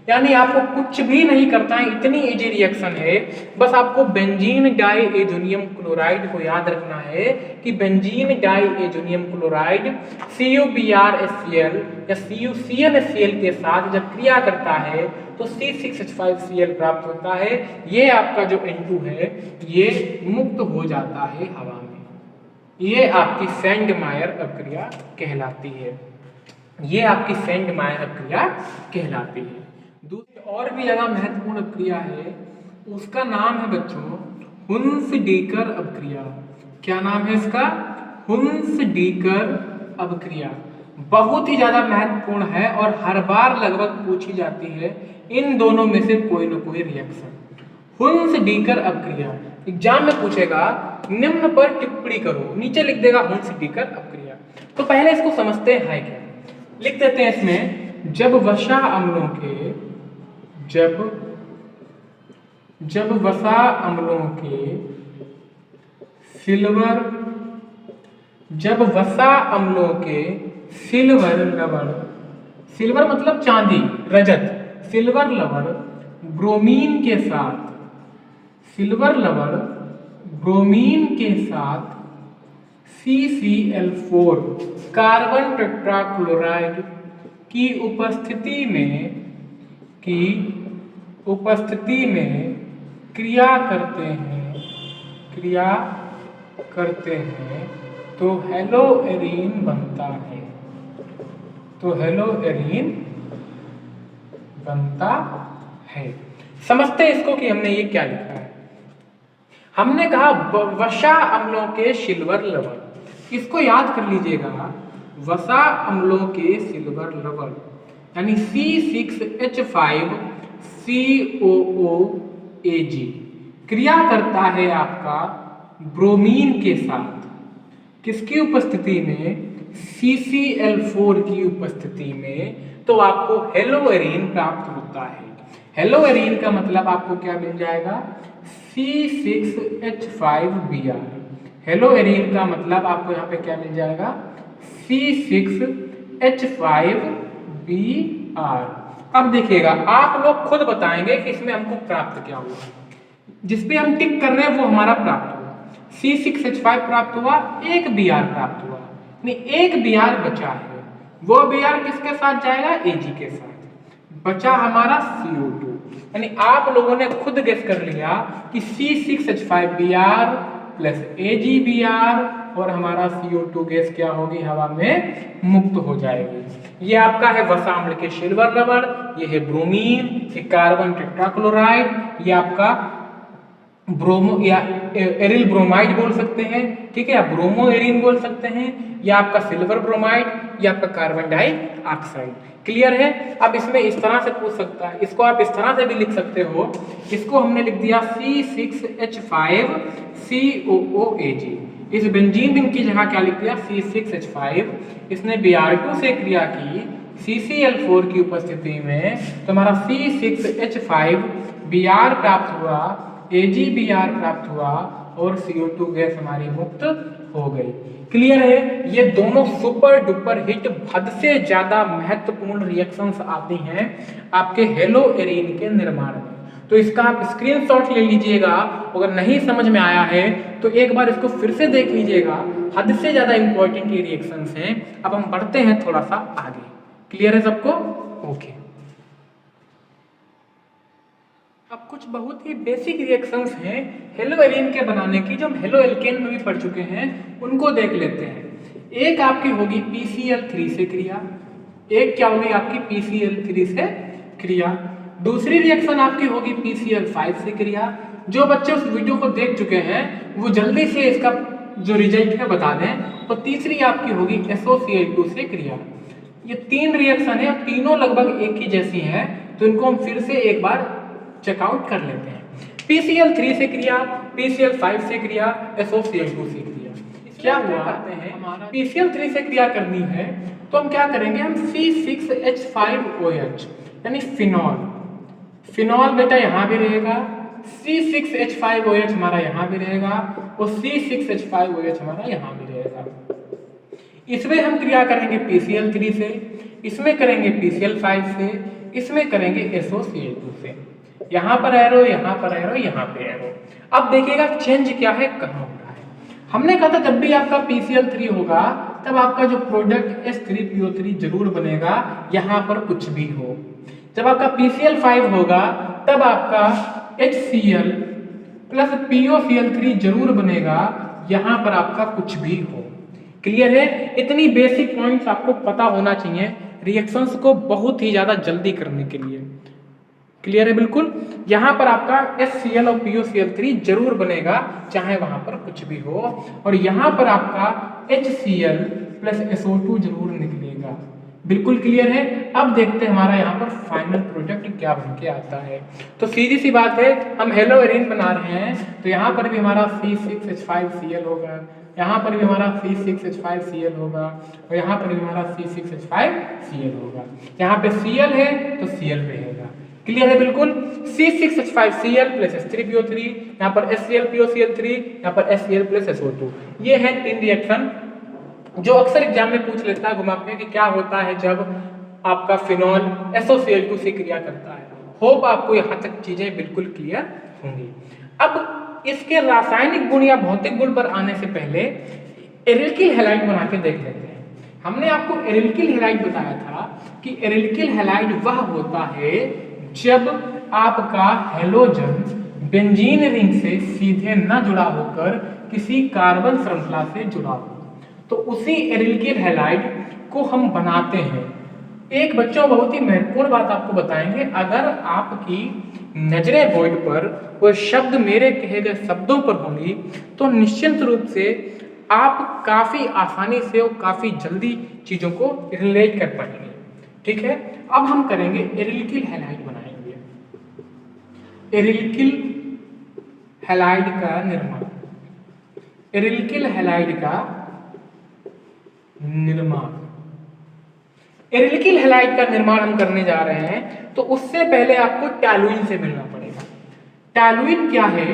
यानी आपको कुछ भी नहीं करता है, इतनी इजी रिएक्शन है। बस आपको बेंजीन डाइएजोनियम क्लोराइड को याद रखना है कि बेंजीन डाइएजोनियम क्लोराइड CuBrHCl या CuClHCl के साथ जब क्रिया करता है तो C6H5Cl प्राप्त होता है। ये आपका जो N2 है ये मुक्त हो जाता है हवा में। ये आपकी सेंडमायर अपक्रिया कहलाती है। ये आपकी सेंडमायर अपक्रिया कहलाती है। दूसरी और भी ज्यादा महत्वपूर्ण अपक्रिया है, उसका नाम है बच्चों हुन्स-डीकर अपक्रिया। क्या नाम है इसका? हुन्स-डीकर अपक्रिया। बहुत ही ज्यादा महत्वपूर्ण है और हर बार लगभग पूछी जाती है इन दोनों में से कोई ना कोई रिएक्शन। हुन्स-डीकर अपक्रिया एग्जाम में पूछेगा, निम्न पर टिप्पणी करो, नीचे लिख देगा हुन्स-डीकर अपक्रिया। तो पहले इसको समझते हैं क्या, लिख देते हैं इसमें, जब वसा अम्लों के सिल्वर लवण, सिल्वर मतलब चांदी, रजत, सिल्वर लवण ब्रोमीन के साथ CCl4 कार्बन टेट्राक्लोराइड की उपस्थिति में क्रिया करते हैं तो हेलोएरीन बनता है। समझते हैं इसको कि हमने ये क्या लिखा है। हमने कहा वसा अम्लों के सिल्वर लवण, इसको याद कर लीजिएगा, वसा अम्लों के सिल्वर लवण यानी C6H5COOAg क्रिया करता है आपका ब्रोमीन के साथ, किसकी उपस्थिति में? CCl4 की उपस्थिति में, तो आपको हेलोएरीन प्राप्त होता है। हेलोएरीन का मतलब आपको क्या मिल जाएगा? C6H5Br। हेलोएरीन का मतलब आपको यहाँ पे क्या मिल जाएगा? C6H5Br। अब देखिएगा, आप लोग खुद बताएंगे कि इसमें हमको प्राप्त क्या हुआ। जिसपे हम टिक कर रहे हैं वो हमारा प्राप्त हुआ, C6H5 प्राप्त हुआ, एक Br प्राप्त हुआ, नहीं एक Br बचा है। वो Br किसके साथ जाएगा? Ag के साथ। बचा हमारा CO2। यानी आप लोगों ने खुद गेस कर लिया कि C6H5Br प्लस AgBr और हमारा CO2 गैस क्या होगी? हवा में मुक्त हो जाएगी। ये आपका है वसा अम्ल के सिल्वर लवण, ये है ब्रोमीन, ये कार्बन टेट्राक्लोराइड, ये आपका ब्रोमो या एरिल ब्रोमाइड बोल सकते हैं, ठीक है, या ब्रोमो एरिन बोल सकते हैं, या आपका सिल्वर ब्रोमाइड, या आपका कार्बन डाइऑक्साइड। क्लियर है? अब इसमें इस तरह से पूछ सकता है, इसको आप इस तरह से भी लिख सकते हो। इसको हमने लिख दिया C6H5COOAg। इस बेंजीन रिंग की जगह क्या लिख दिया? C6H5। इसने Br2 से क्रिया की CCl4 की उपस्थिति में, तो हमारा C6H5Br प्राप्त हुआ, AgBr प्राप्त हुआ और CO2 गैस हमारी मुक्त हो गई। क्लियर है? ये दोनों सुपर डुपर हिट हद से ज्यादा महत्वपूर्ण रिएक्शंस आती हैं आपके हेलोएरीन के निर्माण में। तो इसका आप स्क्रीनशॉट ले लीजिएगा। अगर नहीं समझ में आया है तो एक बार इसको फिर से देख लीजिएगा। हद से ज्यादा इंपॉर्टेंट ये रिएक्शंस हैं। अब हम बढ़ते हैं थोड़ा सा आगे। क्लियर है सबको? ओके। अब कुछ बहुत ही बेसिक रिएक्शंस हैं हेलोएरीन के बनाने की, जो हम हेलो एल्केन में भी पढ़ चुके हैं, उनको देख लेते हैं। एक आपकी होगी PCl3 से क्रिया, एक क्या होगी आपकी PCl3 से क्रिया, दूसरी रिएक्शन आपकी होगी PCl5 से क्रिया। जो बच्चे उस वीडियो को देख चुके हैं वो जल्दी से इसका जो रिजल्ट है बता दें। तो तीसरी आपकी होगी SOCl2 से क्रिया। ये 3 रिएक्शन है, तीनों लगभग एक ही जैसी हैं, तो इनको हम फिर से एक बार चेकआउट कर लेते हैं। PCl3 से क्रिया, PCl5 से क्रिया, SOCl2 से क्रिया। क्या हुआ करते हैं, PCl3 से क्रिया करनी है तो हम क्या करेंगे, हम C6H5OH यानी फिनॉल बेटा यहाँ भी रहेगा, C6H5OH हमारा यहाँ भी रहेगा और C6H5OH हमारा यहाँ भी रहेगा। इसमें हम क्रिया करेंगे PCl3 से, इसमें करेंगे PCl5 से, इसमें करेंगे SOCl2 से। यहाँ पर एरो, यहाँ पर एरो, यहाँ पे एरो। अब देखिएगा चेंज क्या है, कहाँ हो रहा है। हमने कहा था जब भी आपका PCl3 होगा तब आपका जो प्रोडक्ट H3PO3 जरूर बनेगा, यहाँ पर कुछ भी हो। जब आपका PCl5 होगा तब आपका HCl प्लस POCl3 जरूर बनेगा, यहाँ पर आपका कुछ भी हो। क्लियर है? इतनी बेसिक पॉइंट्स आपको पता होना चाहिए रिएक्शंस को बहुत ही ज्यादा जल्दी करने के लिए। क्लियर है बिल्कुल? यहाँ पर आपका HCl और POCl3 जरूर बनेगा, चाहे वहां पर कुछ भी हो, और यहाँ पर आपका HCl प्लस SO2 जरूर निकलेगा। बिल्कुल क्लियर है? अब देखते हैं हमारा यहाँ पर फाइनल प्रोडक्ट क्या बन के आता है। तो सीधी सी बात है, हम हेलो एरीन बना रहे हैं तो यहाँ पर भी हमारा C6H5Cl होगा, यहाँ पर भी हमारा C6H5Cl होगा और यहाँ पर भी हमारा C6H5Cl होगा। यहाँ पे Cl है तो Cl रहेगा। क्लियर है बिल्कुल? C6H5Cl प्लस H3PO3, यहाँ पर HCl POCl3, यहाँ पर HCl प्लस SO2। ये है 3 रिएक्शन जो अक्सर एग्जाम में पूछ लेता है घुमा के कि क्या होता है जब आपका फिनॉल SOCl2 से क्रिया करता है। होप आपको यहाँ तक चीजें बिल्कुल क्लियर होंगी। अब इसके रासायनिक गुण या भौतिक गुण पर आने से पहले एरिल्किल हैलाइड बना के देख लेते हैं। हमने आपको एरिल्किल हैलाइड बताया था कि एरिल्किल हैलाइड वह होता है जब आपका हेलोजन बेंजीन रिंग से सीधे न जुड़ा होकर किसी कार्बन श्रृंखला से जुड़ा हो, तो उसी एरिल्किल हैलाइड को हम बनाते हैं। एक बच्चों बहुत ही महत्वपूर्ण बात आपको बताएंगे, अगर आपकी नजरें बोर्ड पर वो शब्द मेरे कहे गए शब्दों पर होंगी तो निश्चित रूप से आप काफी आसानी से और काफी जल्दी चीजों को रिलेट कर पाएंगे। ठीक है, अब हम करेंगे एरिल्किल हैलाइड बनाएंगे। एरिल्किल हैलाइड का निर्माण, एरिल्किल हैलाइड का निर्माण, एरिल्किल हैलाइड का निर्माण हम करने जा रहे हैं तो उससे पहले आपको टॉलुइन से मिलना पड़ेगा। टॉलुइन क्या है?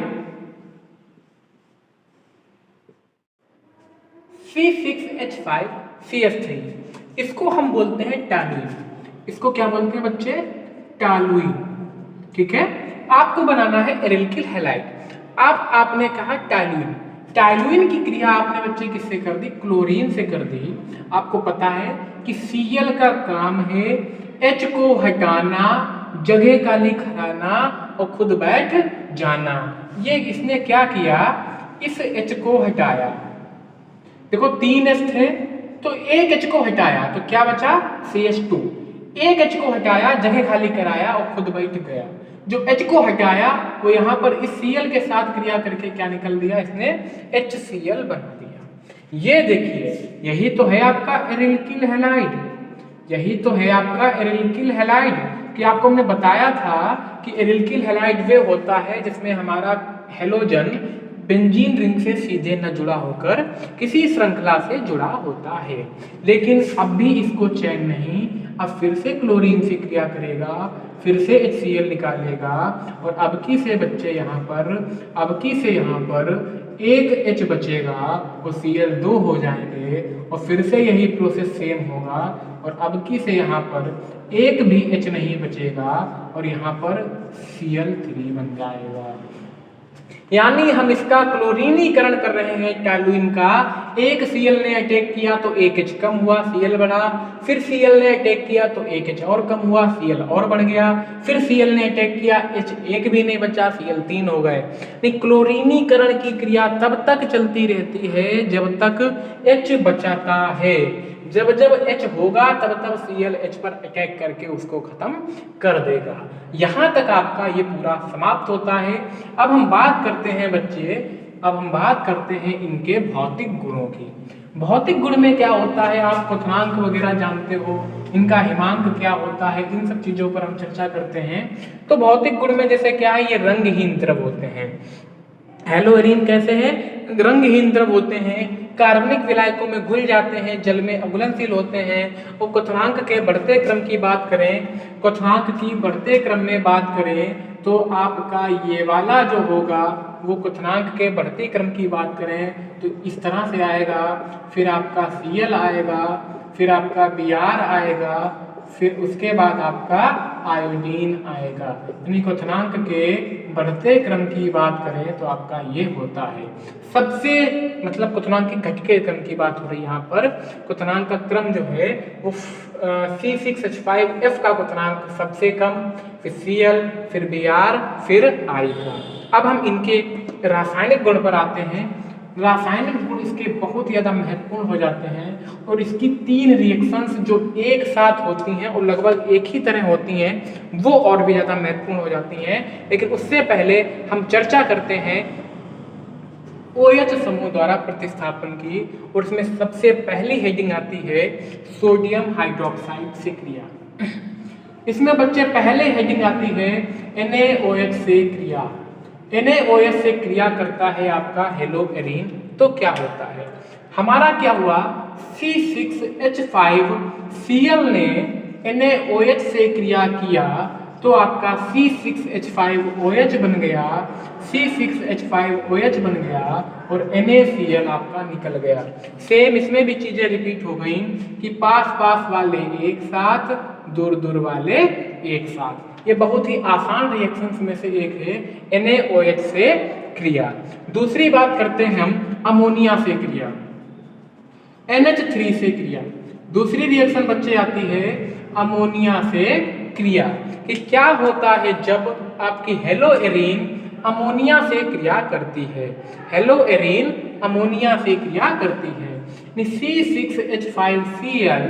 C6H5CH3, इसको हम बोलते हैं टॉलुइन। इसको क्या बोलते हैं बच्चे? टॉलुइन। ठीक है, आपको बनाना है एरिल्किल हैलाइड। अब आपने कहा टॉलुइन, टॉलुइन की क्रिया आपने बच्चे किससे कर दी? क्लोरीन से कर दी। आपको पता है कि Cl का काम है H को हटाना, जगह खाली कराना और खुद बैठ जाना। ये इसने क्या किया? इस H को हटाया। देखो 3 H थे तो एक H को हटाया तो क्या बचा? CH2। एक H को हटाया, जगह खाली कराया और खुद बैठ गया। जो H को हटाया वो यहाँ पर इस Cl के साथ क्रिया करके क्या निकल दिया? इसने HCl बना दिया। ये देखिए, यही तो है आपका एरिल्किल हैलाइड, यही तो है आपका एरिल्किल हैलाइड। कि आपको हमने बताया था कि एरिल्किल हैलाइड वे होता है जिसमें हमारा हेलोजन बेंजीन रिंग से सीधे न जुड़ा होकर किसी श्रृंखला से जुड़ा होता है। लेकिन अब भी इसको चैन नहीं, अब फिर से क्लोरीन से क्रिया करेगा, फिर से HCl निकालेगा और अब की से बच्चे यहाँ पर, अब की से यहाँ पर एक H बचेगा और Cl 2 हो जाएंगे और फिर से यही प्रोसेस सेम होगा और अब की से यहाँ पर एक भी H नहीं बचेगा और यहाँ पर Cl3 बन जाएगा। यानी हम इसका क्लोरीनीकरण कर रहे हैं टॉलुइन का। एक Cl ने अटैक किया तो एक H कम हुआ, Cl बढ़ा, फिर Cl ने अटैक किया तो एक H और कम हुआ, Cl और बढ़ गया, फिर Cl ने अटैक किया, H एक भी नहीं बचा, Cl 3 हो गए। नहीं, क्लोरीनीकरण की क्रिया तब तक चलती रहती है जब तक H बचाता है। जब जब H होगा तब तब Cl H पर अटैक करके उसको खत्म कर देगा। यहाँ तक आपका ये पूरा समाप्त होता है। अब हम बात करते हैं बच्चे, अब हम बात करते हैं इनके भौतिक गुणों की। भौतिक गुण में क्या होता है, आप क्वथनांक वगैरह जानते हो, इनका हिमांक क्या होता है, इन सब चीजों पर हम चर्चा करते हैं। तो भौतिक गुण में जैसे क्या है, ये रंगहीन द्रव होते हैं। हेलोएरीन कैसे हैं, रंगहीन द्रव होते हैं, कार्बनिक विलायकों में घुल जाते हैं, जल में अघुलनशील होते हैं। और क्वथनांक के बढ़ते क्रम की बात करें, क्वथनांक की बढ़ते क्रम में बात करें तो आपका ये वाला जो होगा वो क्वथनांक के बढ़ते क्रम की बात करें तो इस तरह से आएगा, फिर आपका Cl आएगा, फिर आपका Br आएगा, फिर उसके बाद आपका आयोडीन आएगा। यानी क्वथनांक के बढ़ते क्रम की बात करें तो आपका ये होता है सबसे, मतलब क्वथनांक के घटके क्रम की बात हो रही है यहाँ पर। क्वथनांक का क्रम जो है वो C6H5F का क्वथनांक सबसे कम, फिर Cl, फिर Br, फिर I का। अब हम इनके रासायनिक गुण पर आते हैं। रासायनिक गुण इसके बहुत ज़्यादा महत्वपूर्ण हो जाते हैं और इसकी 3 रिएक्शंस जो एक साथ होती हैं और लगभग एक ही तरह होती हैं वो और भी ज़्यादा महत्वपूर्ण हो जाती हैं। लेकिन उससे पहले हम चर्चा करते हैं OH समूह द्वारा प्रतिस्थापन की, और इसमें सबसे पहली हेडिंग आती है सोडियम हाइड्रोक्साइड से क्रिया। इसमें बच्चे पहले हेडिंग आती है NaOH से क्रिया। NaOH से क्रिया करता है आपका हेलोएरीन। तो क्या होता है, हमारा क्या हुआ, C6H5Cl ने NaOH से क्रिया किया तो आपका C6H5OH बन गया, C6H5OH बन गया और NaCl आपका निकल गया। सेम इसमें भी चीजें रिपीट हो गई कि पास पास वाले एक साथ, दूर दूर वाले एक साथ। ये बहुत ही आसान रिएक्शंस में से एक है NaOH से क्रिया। दूसरी बात करते हैं हम अमोनिया से क्रिया, NH3 से क्रिया। दूसरी रिएक्शन बच्चे आती है अमोनिया से क्रिया कि क्या होता है जब आपकी हेलोएरीन अमोनिया से क्रिया करती है। हेलोएरीन अमोनिया से क्रिया करती है। C6H5Cl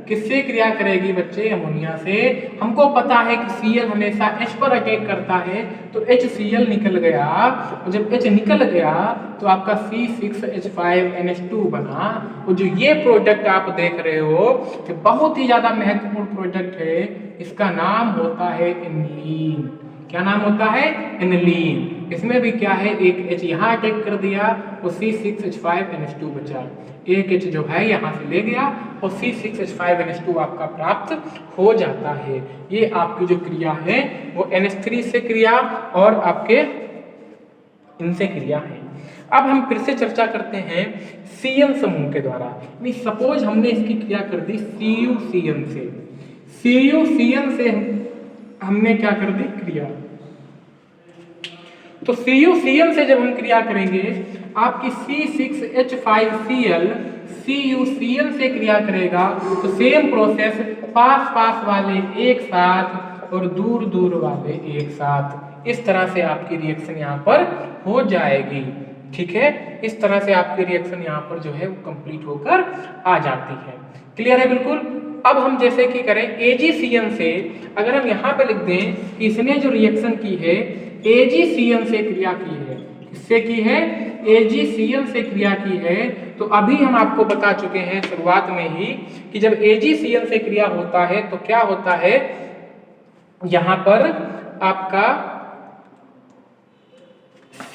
किससे क्रिया करेगी बच्चे, अमोनिया से। हमको पता है कि Cl हमेशा H पर अटैक करता है तो HCl निकल गया, और जब H निकल गया तो आपका C6H5NH2 बना। और जो ये प्रोडक्ट आप देख रहे हो कि बहुत ही ज्यादा महत्वपूर्ण प्रोडक्ट है, इसका नाम होता है एनिलीन। क्या नाम होता है, एनिलीन। इसमें भी क्या है, एक H यहाँ अटैक कर दिया और C6H5NH2 बचा, एक H जो है यहाँ से ले गया और C6H5NH2 आपका प्राप्त हो जाता है। ये आपकी जो क्रिया है वो NH3 से क्रिया और आपके इनसे क्रिया है। अब हम फिर से चर्चा करते हैं Cl समूह के द्वारा। सपोज हमने इसकी क्रिया कर दी CuCl से, CuCl से हमने क्या कर दी क्रिया, तो CuCl से जब हम क्रिया करेंगे आपकी C6H5Cl CuCl से क्रिया करेगा तो सेम प्रोसेस, पास पास वाले एक साथ और दूर दूर वाले एक साथ, इस तरह से आपकी रिएक्शन यहाँ पर हो जाएगी। ठीक है, इस तरह से आपकी रिएक्शन यहाँ पर जो है वो कंप्लीट होकर आ जाती है। क्लियर है बिल्कुल। अब हम जैसे कि करें AgCl से, अगर हम यहाँ पे लिख दें कि इसने जो रिएक्शन की है AgCl से क्रिया की है, किससे की है, AgCl से क्रिया की है, तो अभी हम आपको बता चुके हैं शुरुआत में ही कि जब AgCl से क्रिया होता है तो क्या होता है, यहाँ पर आपका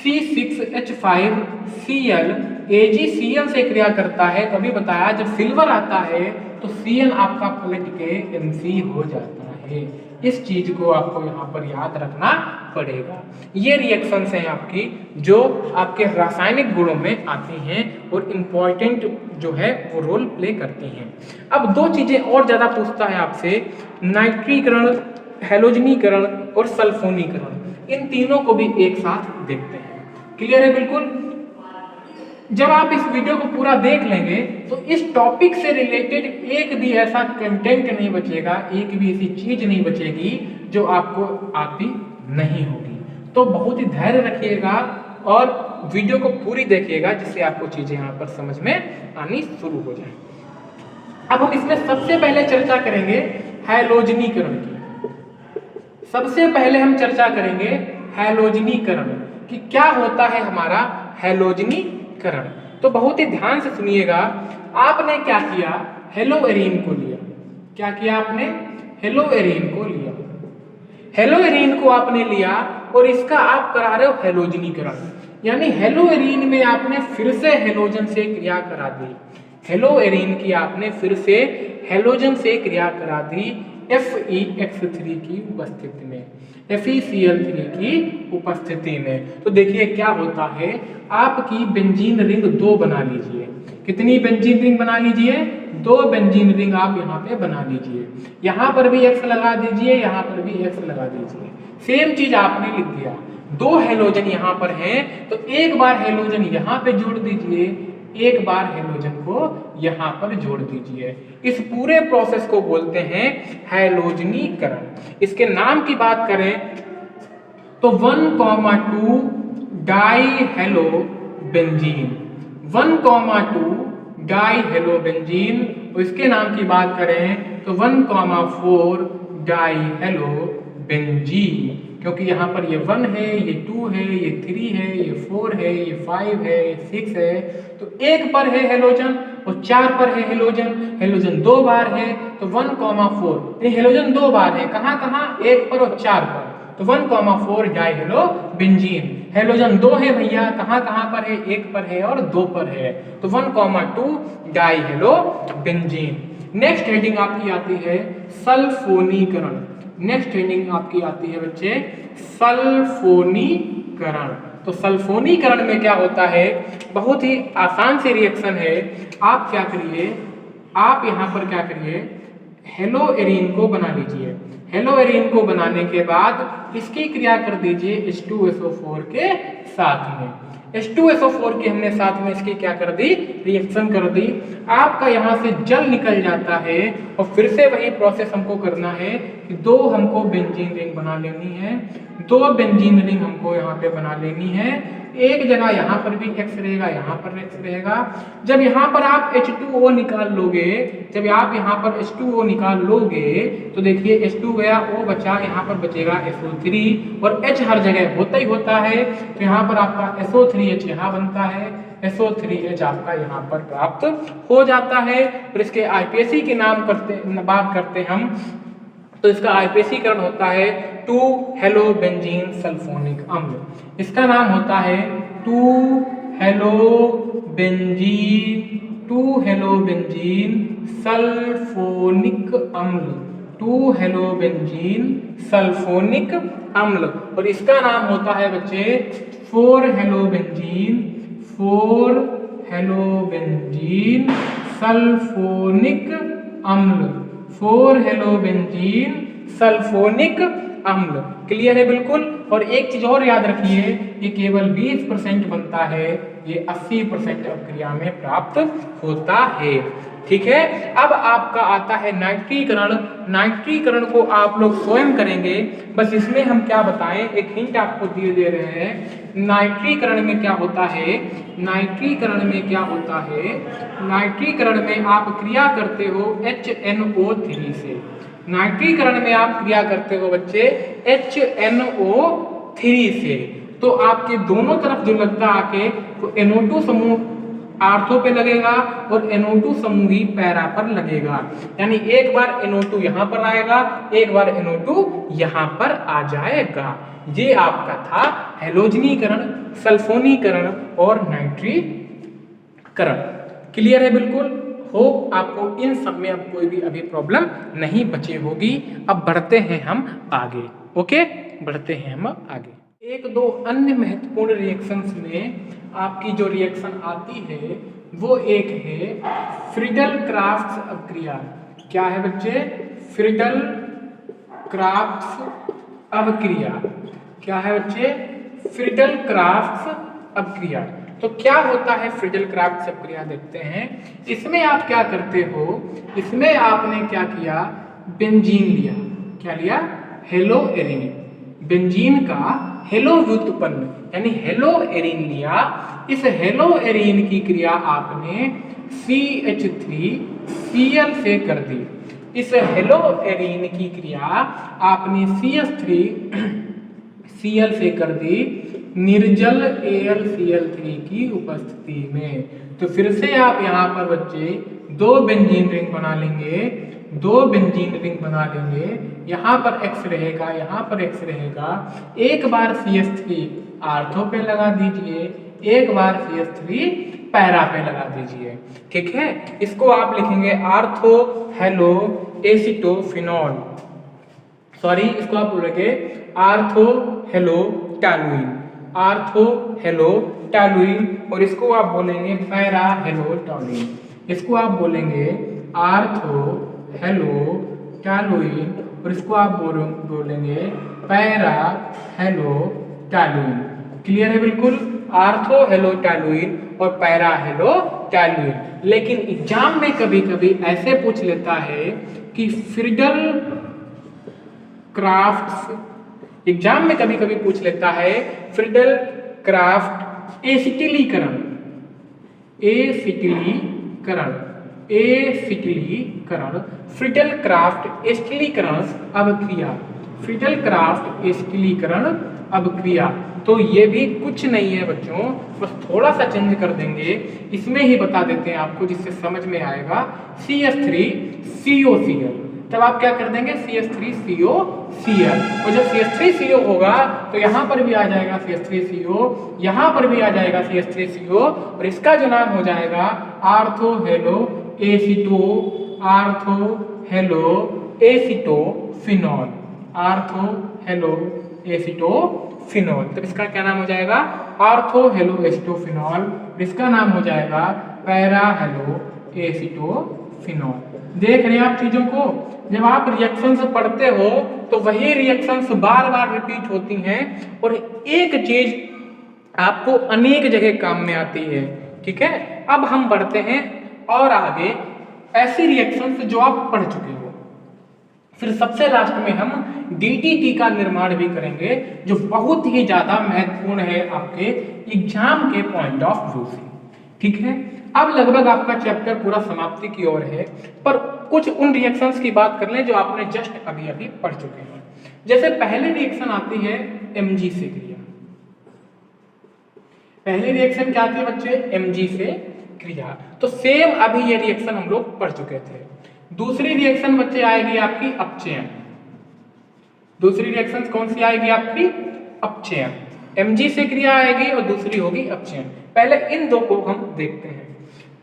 C6H5Cl AgCl से क्रिया करता है। तो अभी बताया जब सिल्वर आता है तो Cl आपका पलट के Mc हो जाता है। इस चीज को आपको यहाँ पर याद रखना पड़ेगा। ये रिएक्शंस हैं आपकी जो आपके रासायनिक गुणों में आती हैं और इम्पॉर्टेंट जो है वो रोल प्ले करती हैं। अब दो चीजें और ज्यादा पूछता है आपसे, नाइट्रीकरण, हेलोजनीकरण और सल्फोनीकरण। इन तीनों को भी एक साथ देखते हैं। क्लियर है बिल्कुल। जब आप इस वीडियो को पूरा देख लेंगे तो इस टॉपिक से रिलेटेड एक भी ऐसा कंटेंट नहीं बचेगा, एक भी ऐसी चीज नहीं बचेगी जो आपको आती नहीं होगी। तो बहुत ही धैर्य रखिएगा और वीडियो को पूरी देखिएगा जिससे आपको चीजें यहाँ पर समझ में आनी शुरू हो जाए। अब हम इसमें सबसे पहले चर्चा करेंगे हैलोजनीकरण की। सबसे पहले हम चर्चा करेंगे हैलोजनीकरण कि क्या होता है हमारा हैलोजनीकरण। तो बहुत ही ध्यान से सुनिएगा। आपने क्या किया, हेलोएरीन को लिया। क्या किया आपने, हेलोएरीन को लिया। हेलोएरीन को आपने लिया और इसका आप करा रहे हो हेलोजनीकरण, यानी हेलोएरीन में आपने फिर से हेलोजन से क्रिया करा दी। हेलोएरीन की आपने फिर से हेलोजन से क्रिया करा दी FeX3 की उपस्थिति में, FeCl3 की उपस्थिति में। तो देखिए क्या होता है, आपकी बेंजीन रिंग 2 बना लीजिए। कितनी बेंजीन रिंग बना लीजिए, 2 बेंजीन रिंग आप यहाँ पे बना लीजिए। यहाँ पर भी X लगा दीजिए, यहाँ पर भी X लगा दीजिए। सेम चीज आपने लिख दिया। 2 हेलोजन यहाँ पर हैं, तो एक बार हेलोजन यहाँ पे जोड़ दीजिए, एक बार हेलोजन को यहाँ पर जोड़ दीजिए। इस पूरे प्रोसेस को बोलते हैं हेलोजनीकरण। इसके नाम की बात करें तो 1,2 die hello benzene, 1,2 die hello benzene. इसके नाम की बात करें तो 1,4 डाई हेलो बेंजीन, क्योंकि यहाँ पर ये 1 है, ये 2 है, ये 3 है, ये 4 है, ये 5 है, ये 6 है। तो 1 पर है हेलोजन और 4 पर है हेलोजन। हेलोजन 2 बार है तो 1,4, ये हेलोजन 2 बार है, कहाँ कहाँ, 1 पर और 4 पर, तो 1,4 डाई हेलो बेंजीन। हेलोजन 2 है भैया, कहाँ कहाँ पर है, 1 पर है और 2 पर है, तो 1,2 die hello benzene. Next heading आपकी आती है सल्फोनीकरण। नेक्स्ट हेडिंग आपकी आती है बच्चे सल्फोनीकरण। तो सल्फोनीकरण में क्या होता है, बहुत ही आसान सी रिएक्शन है। आप क्या करिए, आप यहाँ पर क्या करिए, हेलोएरीन को बना लीजिए। हेलोएरीन को बनाने के बाद इसकी क्रिया कर दीजिए H2SO4 के साथ में। H2SO4 के हमने साथ में इसकी क्या कर दी, रिएक्शन कर दी। आपका यहाँ से जल निकल जाता है और फिर से वही प्रोसेस हमको करना है कि 2 हमको बेंजीन रिंग बना लेनी है, 2 बेंजीन रिंग हमको यहाँ पे बना लेनी है। एक जगह यहाँ पर भी X रहेगा, यहाँ पर X रहेगा। जब यहाँ पर आप H2O निकाल लोगे, जब आप यहाँ पर H2O निकाल लोगे तो देखिए H2 गया, O बचा, यहाँ पर बचेगा SO3 और H हर जगह होता ही होता है। तो यहाँ पर आपका SO3H यहाँ बनता है, SO3H आपका यहाँ पर प्राप्त हो जाता है। फिर इसके IPAC के नाम बात करते हम, तो इसका आईपीएसीकरण होता है 2 हेलो बेंजीन सल्फोनिक अम्ल। इसका नाम होता है 2 हेलो बेंजीन सल्फोनिक अम्ल, 2 हेलो बेंजीन सल्फोनिक अम्ल। और इसका नाम होता है बच्चे 4 हेलो बेंजीन सल्फोनिक अम्ल, 4 हेलो बेंजीन सल्फोनिक अम्ल। क्लियर है बिल्कुल। और एक चीज और याद रखिए, ये केवल 20% बनता है, ये 80% अपक्रिया में प्राप्त होता है। ठीक है। अब आपका आता है नाइट्रीकरण। नाइट्रीकरण को आप लोग स्वयं करेंगे, बस इसमें हम क्या बताएं, एक हिंट आपको दिए दे रहे हैं। नाइट्रीकरण में क्या होता है, नाइट्रीकरण में क्या होता है, नाइट्रीकरण में आप क्रिया करते हो HNO3 से। नाइट्रीकरण में आप क्रिया करते हो बच्चे HNO3 से। तो आपके दोनों तरफ जो लगता आके तो NO2 समूह आर्थो पे लगेगा और NO2 समूह ही पैरा पर लगेगा। यानी एक बार NO2 यहाँ पर आएगा, एक बार NO2 यहाँ पर आ जाएगा। ये आपका था हेलोजनीकरण, सल्फोनीकरण और नाइट्रीकरण। क्लियर है बिल्कुल। होप आपको इन सब में अब कोई भी अभी प्रॉब्लम नहीं बची होगी। अब बढ़ते हैं हम आगे। ओके, बढ़ते हैं हम आगे। एक दो अन्य महत्वपूर्ण रिएक्शंस में आपकी जो रिएक्शन आती है वो एक है फ्रीडल-क्राफ्ट्स अभिक्रिया। क्या है बच्चे, फ्रीडल-क्राफ्ट्स अभिक्रिया। क्या है बच्चे, फ्रीडल-क्राफ्ट्स अभिक्रिया। तो क्या होता है फ्रीडल-क्राफ्ट्स अभिक्रिया, देखते हैं। इसमें आप क्या करते हो, इसमें आपने क्या किया, बेंजीन लिया। क्या लिया, हेलोएरीन। बेंजीन का हेलो व्युत्पन्न यानी हेलोएरीन लिया। इस हेलोएरीन की क्रिया आपने CH3Cl से कर दी। इस हेलोएरीन की क्रिया आपने CH3Cl से कर दी। निर्जल AlCl3 की उपस्थिति में। तो फिर से आप यहाँ पर बच्चे दो बेंजीन रिंग बना लेंगे, दो बेंजीन रिंग बना लेंगे, यहाँ पर X रहेगा, यहाँ पर X रहेगा। एक बार CH3 आर्थो पे लगा दीजिए, एक बार CH3 पैरा पे लगा दीजिए, ठीक है। इसको आप लिखेंगे आर्थो हेलो एसिटोफिनॉल, सॉरी इसको आप बोलेंगे ortho hello toluene, ortho hello toluene, और इसको आप बोलेंगे पैरा हेलो टॉलुइन, इसको आप बोलेंगे आर्थो हेलो टॉलुइन, और इसको आप बोलेंगे पैरा हेलो टॉलुइन। क्लियर है बिल्कुल, आर्थो हेलो टॉलुइन और पैरा हेलो टॉलुइन। लेकिन एग्जाम में कभी कभी ऐसे पूछ लेता है कि फ्रीडल क्राफ्ट, एग्जाम में कभी कभी पूछ लेता है फ्रीडल क्राफ्ट एसिटिलीकरण, एसिटिलीकरण, एसिटिलीकरण, फ्रीडल क्राफ्ट एसिटिलीकरण अभिक्रिया, फ्रीडल क्राफ्ट एसिटिलीकरण अभिक्रिया। तो ये भी कुछ नहीं है बच्चों, बस थोड़ा सा चेंज कर देंगे, इसमें ही बता देते हैं आपको जिससे समझ में आएगा। CH3COCl, तब आप क्या कर देंगे CH3COCl, और जब CH3CO होगा तो यहाँ पर भी आ जाएगा CH3CO, यहाँ पर भी आ जाएगा CH3CO, और इसका जो नाम हो जाएगा ortho halo aceto, ortho halo acetophenol, ortho halo acetophenol. तब इसका क्या नाम हो जाएगा आर्थो हेलो एसिटोफिनॉल, इसका नाम हो जाएगा पैरा हेलो एसिटोफिनॉल। देख रहे हैं आप चीजों को, जब आप रिएक्शंस पढ़ते हो तो वही रिएक्शंस बार बार रिपीट होती हैं, और एक चीज आपको अनेक जगह काम में आती है, ठीक है। अब हम बढ़ते हैं और आगे ऐसी रिएक्शंस जो आप पढ़ चुके हो। फिर सबसे लास्ट में हम DDT का निर्माण भी करेंगे, जो बहुत ही ज्यादा महत्वपूर्ण है आपके एग्जाम के पॉइंट ऑफ व्यू से, ठीक है। अब लगभग आपका चैप्टर पूरा समाप्ति की ओर है, पर कुछ उन रिएक्शंस की बात कर लें जो आपने जस्ट अभी अभी पढ़ चुके हैं। जैसे पहले रिएक्शन आती है Mg से क्रिया, पहली रिएक्शन क्या आती है बच्चे Mg से क्रिया, तो सेम अभी ये रिएक्शन हम लोग पढ़ चुके थे। दूसरी रिएक्शन बच्चे आएगी आपकी अपचयन, दूसरी रिएक्शन कौन सी आएगी आपकी अपचयन, Mg से क्रिया आएगी और दूसरी होगी अपचयन। पहले इन दो को हम देखते हैं,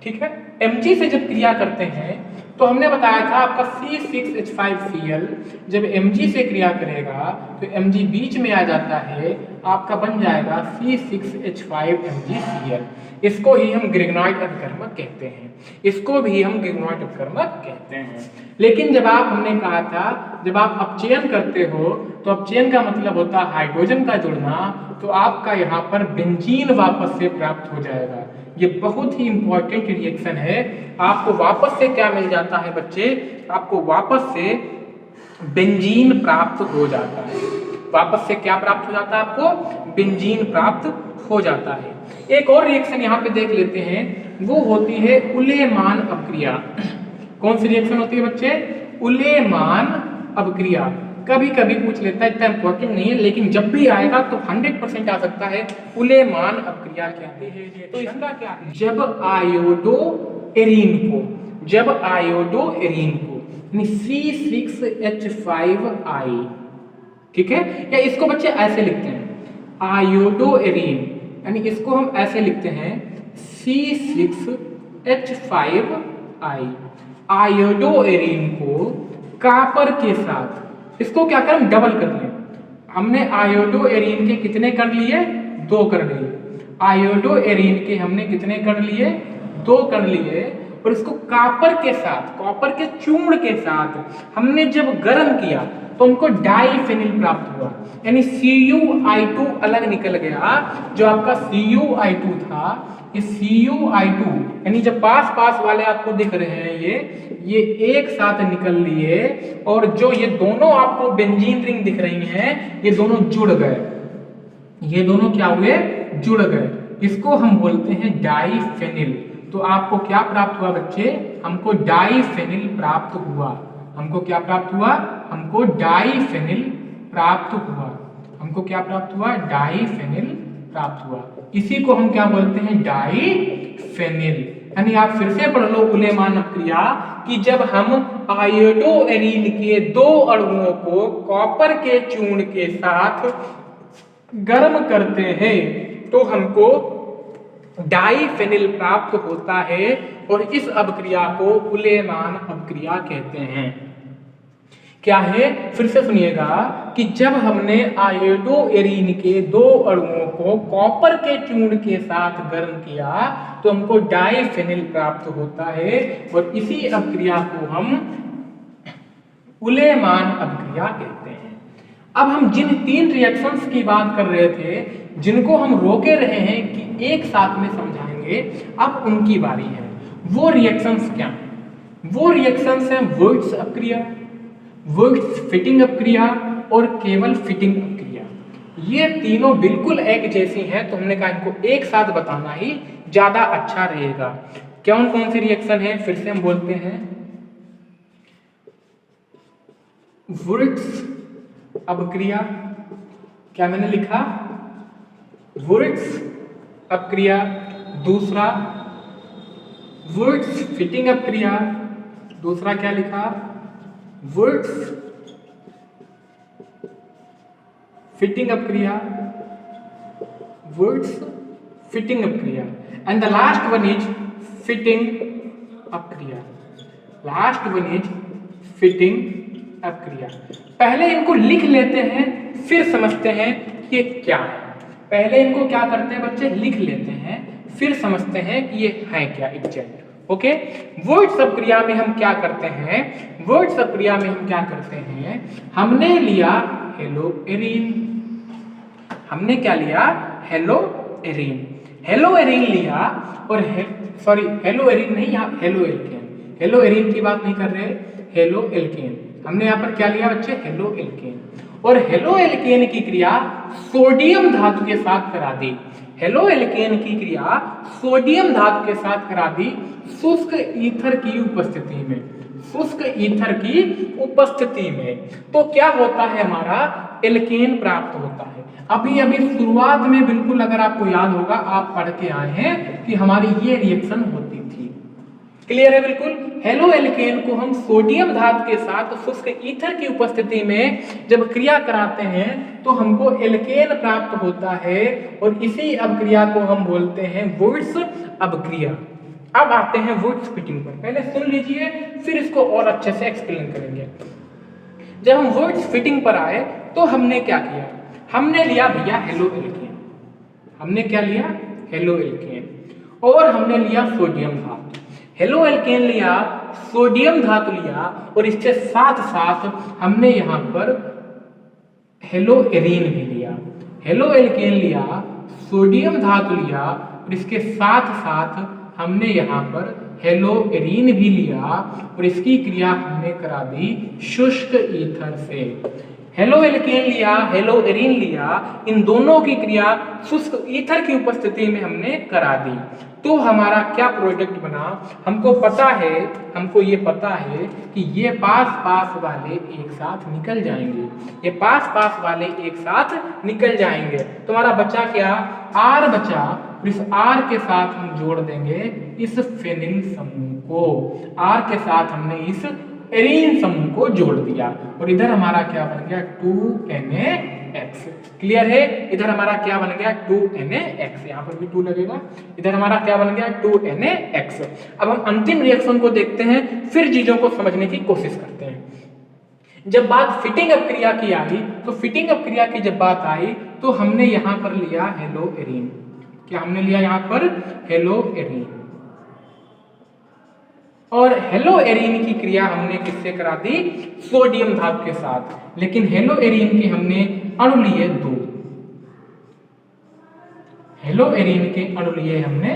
ठीक है। Mg से जब क्रिया करते हैं तो हमने बताया था आपका C6H5Cl जब Mg से क्रिया करेगा तो Mg बीच में आ जाता है, आपका बन जाएगा C6H5MgCl। इसको ही हम ग्रिग्नॉइड अभिकर्मक कहते हैं, इसको भी हम ग्रिग्नॉइड अभिकर्मक कहते हैं। लेकिन जब आप हमने कहा था जब आप अपचयन करते हो तो अपचयन का मतलब होता है हाइड्रोजन का जुड़ना, तो आपका यहाँ पर बेंजीन वापस से प्राप्त हो जाएगा। ये बहुत ही इंपॉर्टेंट रिएक्शन है। आपको वापस से क्या मिल जाता है बच्चे, आपको वापस से बेंजीन प्राप्त हो जाता है, वापस से क्या प्राप्त हो जाता है आपको बेंजीन प्राप्त हो जाता है। एक और रिएक्शन यहाँ पे देख लेते हैं, वो होती है उलेमान अपक्रिया। कौन सी रिएक्शन होती है बच्चे, उलेमान अपक्रिया। कभी कभी पूछ लेता है, इतना इंपॉर्टेंट नहीं है, लेकिन जब भी आएगा तो 100% आ सकता है। उलेमान अपक्रिया क्या है, तो इसका क्या है, जब आयोडो एरीन को, जब आयोडो एरीन को C6H5I, ठीक है, या इसको बच्चे ऐसे लिखते हैं आयोडो एरीन, यानी इसको हम ऐसे लिखते हैं C6H5I। आयोडो एरीन को कॉपर के साथ, इसको क्या करें डबल कर लें। हमने आयोडो एरीन के कितने कर लिए, 2 कर लिए। आयोडो एरीन के हमने कितने कर लिए, 2 कर लिए, और इसको कॉपर के साथ, कॉपर के चूर्ण के साथ हमने जब गर्म किया तो उनको डाईफेनिल प्राप्त हुआ, यानी CuI2 अलग निकल गया। जो आपका CuI2 था, ये CuI2 यानी जब पास पास वाले आपको दिख रहे हैं ये एक साथ निकल लिए, और जो ये दोनों आपको बेंजीन रिंग दिख रही हैं ये दोनों जुड़ गए, ये दोनों क्या हुए, जुड़ गए। इसको हम बोलते हैं डाईफेनिल। तो आपको क्या प्राप्त हुआ बच्चे, हमको डाईफेनिल प्राप्त हुआ। हमको क्या प्राप्त हुआ, हमको डाईफेनिल प्राप्त हुआ। हमको क्या प्राप्त हुआ, डाईफेनिल प्राप्त हुआ। इसी को हम क्या बोलते हैं, डाईफेनिल। यानी आप फिर से पढ़ लो उलेमान अपक्रिया कि जब हम आयोडोएरीन के दो अणुओं को कॉपर के चूर्ण के साथ गर्म करते हैं तो हमको डाईफेनिल प्राप्त होता है और इस अपक्रिया को उलेमान अपक्रिया कहते हैं। क्या है, फिर से सुनिएगा कि जब हमने आयोडोएरीन के दो अणुओं को कॉपर के चूर्ण के साथ गर्म किया तो हमको डाईफेनिल प्राप्त होता है और इसी अपक्रिया को हम उलेमान अपक्रिया कहते हैं। अब हम जिन 3 रिएक्शंस की बात कर रहे थे, जिनको हम रोके रहे हैं कि एक साथ में समझाएंगे, अब उनकी बारी है। वो रिएक्शंस क्या? वो रिएक्शंस हैं वुर्ट्ज अपक्रिया, वुर्ट्ज फिटिंग अपक्रिया और केवल फिटिंग अपक्रिया। ये तीनों बिल्कुल एक जैसी हैं, तो हमने कहा इनको एक साथ बताना ही ज्यादा अच्छा रहेगा। कौन कौन सी रिएक्शन है, फिर से हम बोलते हैं। वुर्ट्ज अपक्रिया, क्या मैंने लिखा, वुर्ट्ज अपक्रिया। दूसरा वुर्ट्ज फिटिंग अपक्रिया, दूसरा क्या लिखा, वुर्ट्ज फिटिंग अपक्रिया, वुर्ट्ज फिटिंग अपक्रिया। And the last one is fitting अपक्रिया। लास्ट वन इज फिटिंग अपक्रिया। पहले इनको लिख लेते हैं फिर समझते हैं कि ये क्या है। पहले इनको क्या करते हैं बच्चे, लिख लेते हैं फिर समझते हैं कि ये है क्या एग्जैक्ट। ओके, वुर्ट्ज अपक्रिया में हम क्या करते हैं, वुर्ट्ज अपक्रिया में हम क्या करते हैं, हमने लिया हेलोएरीन। हमने क्या लिया, हेलोएरीन। हेलोएरीन लिया और हेलोएरीन नहीं, यहाँ हेलोएल्केन। हेलोएरीन की बात नहीं कर रहे, हेलोएल्केन। हमने यहाँ पर क्या लिया बच्चे, हेलोएल्केन। और हेलोएल्केन की क्रिया सोडियम धातु के साथ करा दी। हेलोएल्केन की क्रिया सोडियम धातु के साथ करा दी शुष्क ईथर की उपस्थिति में। शुष्क ईथर की उपस्थिति में तो क्या होता है, हमारा एल्केन प्राप्त होता है। अभी अभी शुरुआत में बिल्कुल अगर आपको याद होगा, आप पढ़ के आए हैं कि हमारी ये रिएक्शन होती थी। क्लियर है बिल्कुल। हेलोएल्केन को हम सोडियम धातु के साथ शुष्क ईथर की उपस्थिति में जब क्रिया कराते हैं तो हमको एल्केन प्राप्त होता है और इसी अपक्रिया को हम बोलते हैं वुर्ट्ज अपक्रिया। अब आते हैं वुर्ट्ज फिटिंग पर। पहले सुन लीजिए फिर इसको और अच्छे से एक्सप्लेन करेंगे। जब हम वुर्ट्ज फिटिंग पर आए तो हमने क्या किया, हमने लिया भैया हेलोएल्केन। हमने क्या लिया, हेलोएल्केन। और हमने लिया सोडियम धातु। हेलोएल्केन लिया, सोडियम धातु लिया और इसके साथ साथ हमने यहाँ पर हेलोएरीन भी लिया। हेलोएल्केन लिया, सोडियम धातु लिया और इसके साथ साथ हमने यहाँ पर हेलोएरीन भी लिया और इसकी क्रिया हमने करा दी शुष्क ईथर से। हेलोएल्केन लिया, हेलोएरीन लिया, इन दोनों की क्रिया शुष्क ईथर की उपस्थिति में हमने करा दी। तो हमारा क्या प्रोडक्ट बना, हमको पता है, हमको ये पता है कि ये पास पास वाले एक साथ निकल जाएंगे। ये पास पास वाले एक साथ निकल जाएंगे। तो हमारा बचा क्या, R बचा। और इस R के साथ हम जोड़ देंगे इस फेनिल समूह को। R के साथ हमने इस एरीन समूह को जोड़ दिया और इधर हमारा क्या बन गया, 2NaX। क्लियर है। इधर हमारा क्या बन गया, 2NaX। यहाँ पर भी 2 लगेगा। इधर हमारा क्या बन गया, 2NaX। अब हम अंतिम रिएक्शन को देखते हैं, फिर चीजों को समझने की कोशिश करते हैं। जब बात फिटिंग अपक्रिया की आई तो फिटिंग अपक्रिया की जब बात आई तो हमने यहाँ पर लिया हेलोएरीन। क्या हमने लिया यहाँ पर, हेलोएरीन। और हेलोएरीन की क्रिया हमने किससे करा दी, सोडियम धातु के साथ। लेकिन हेलोएरीन के हमने अणु लिए 2। हेलोएरीन के अणु लिए हमने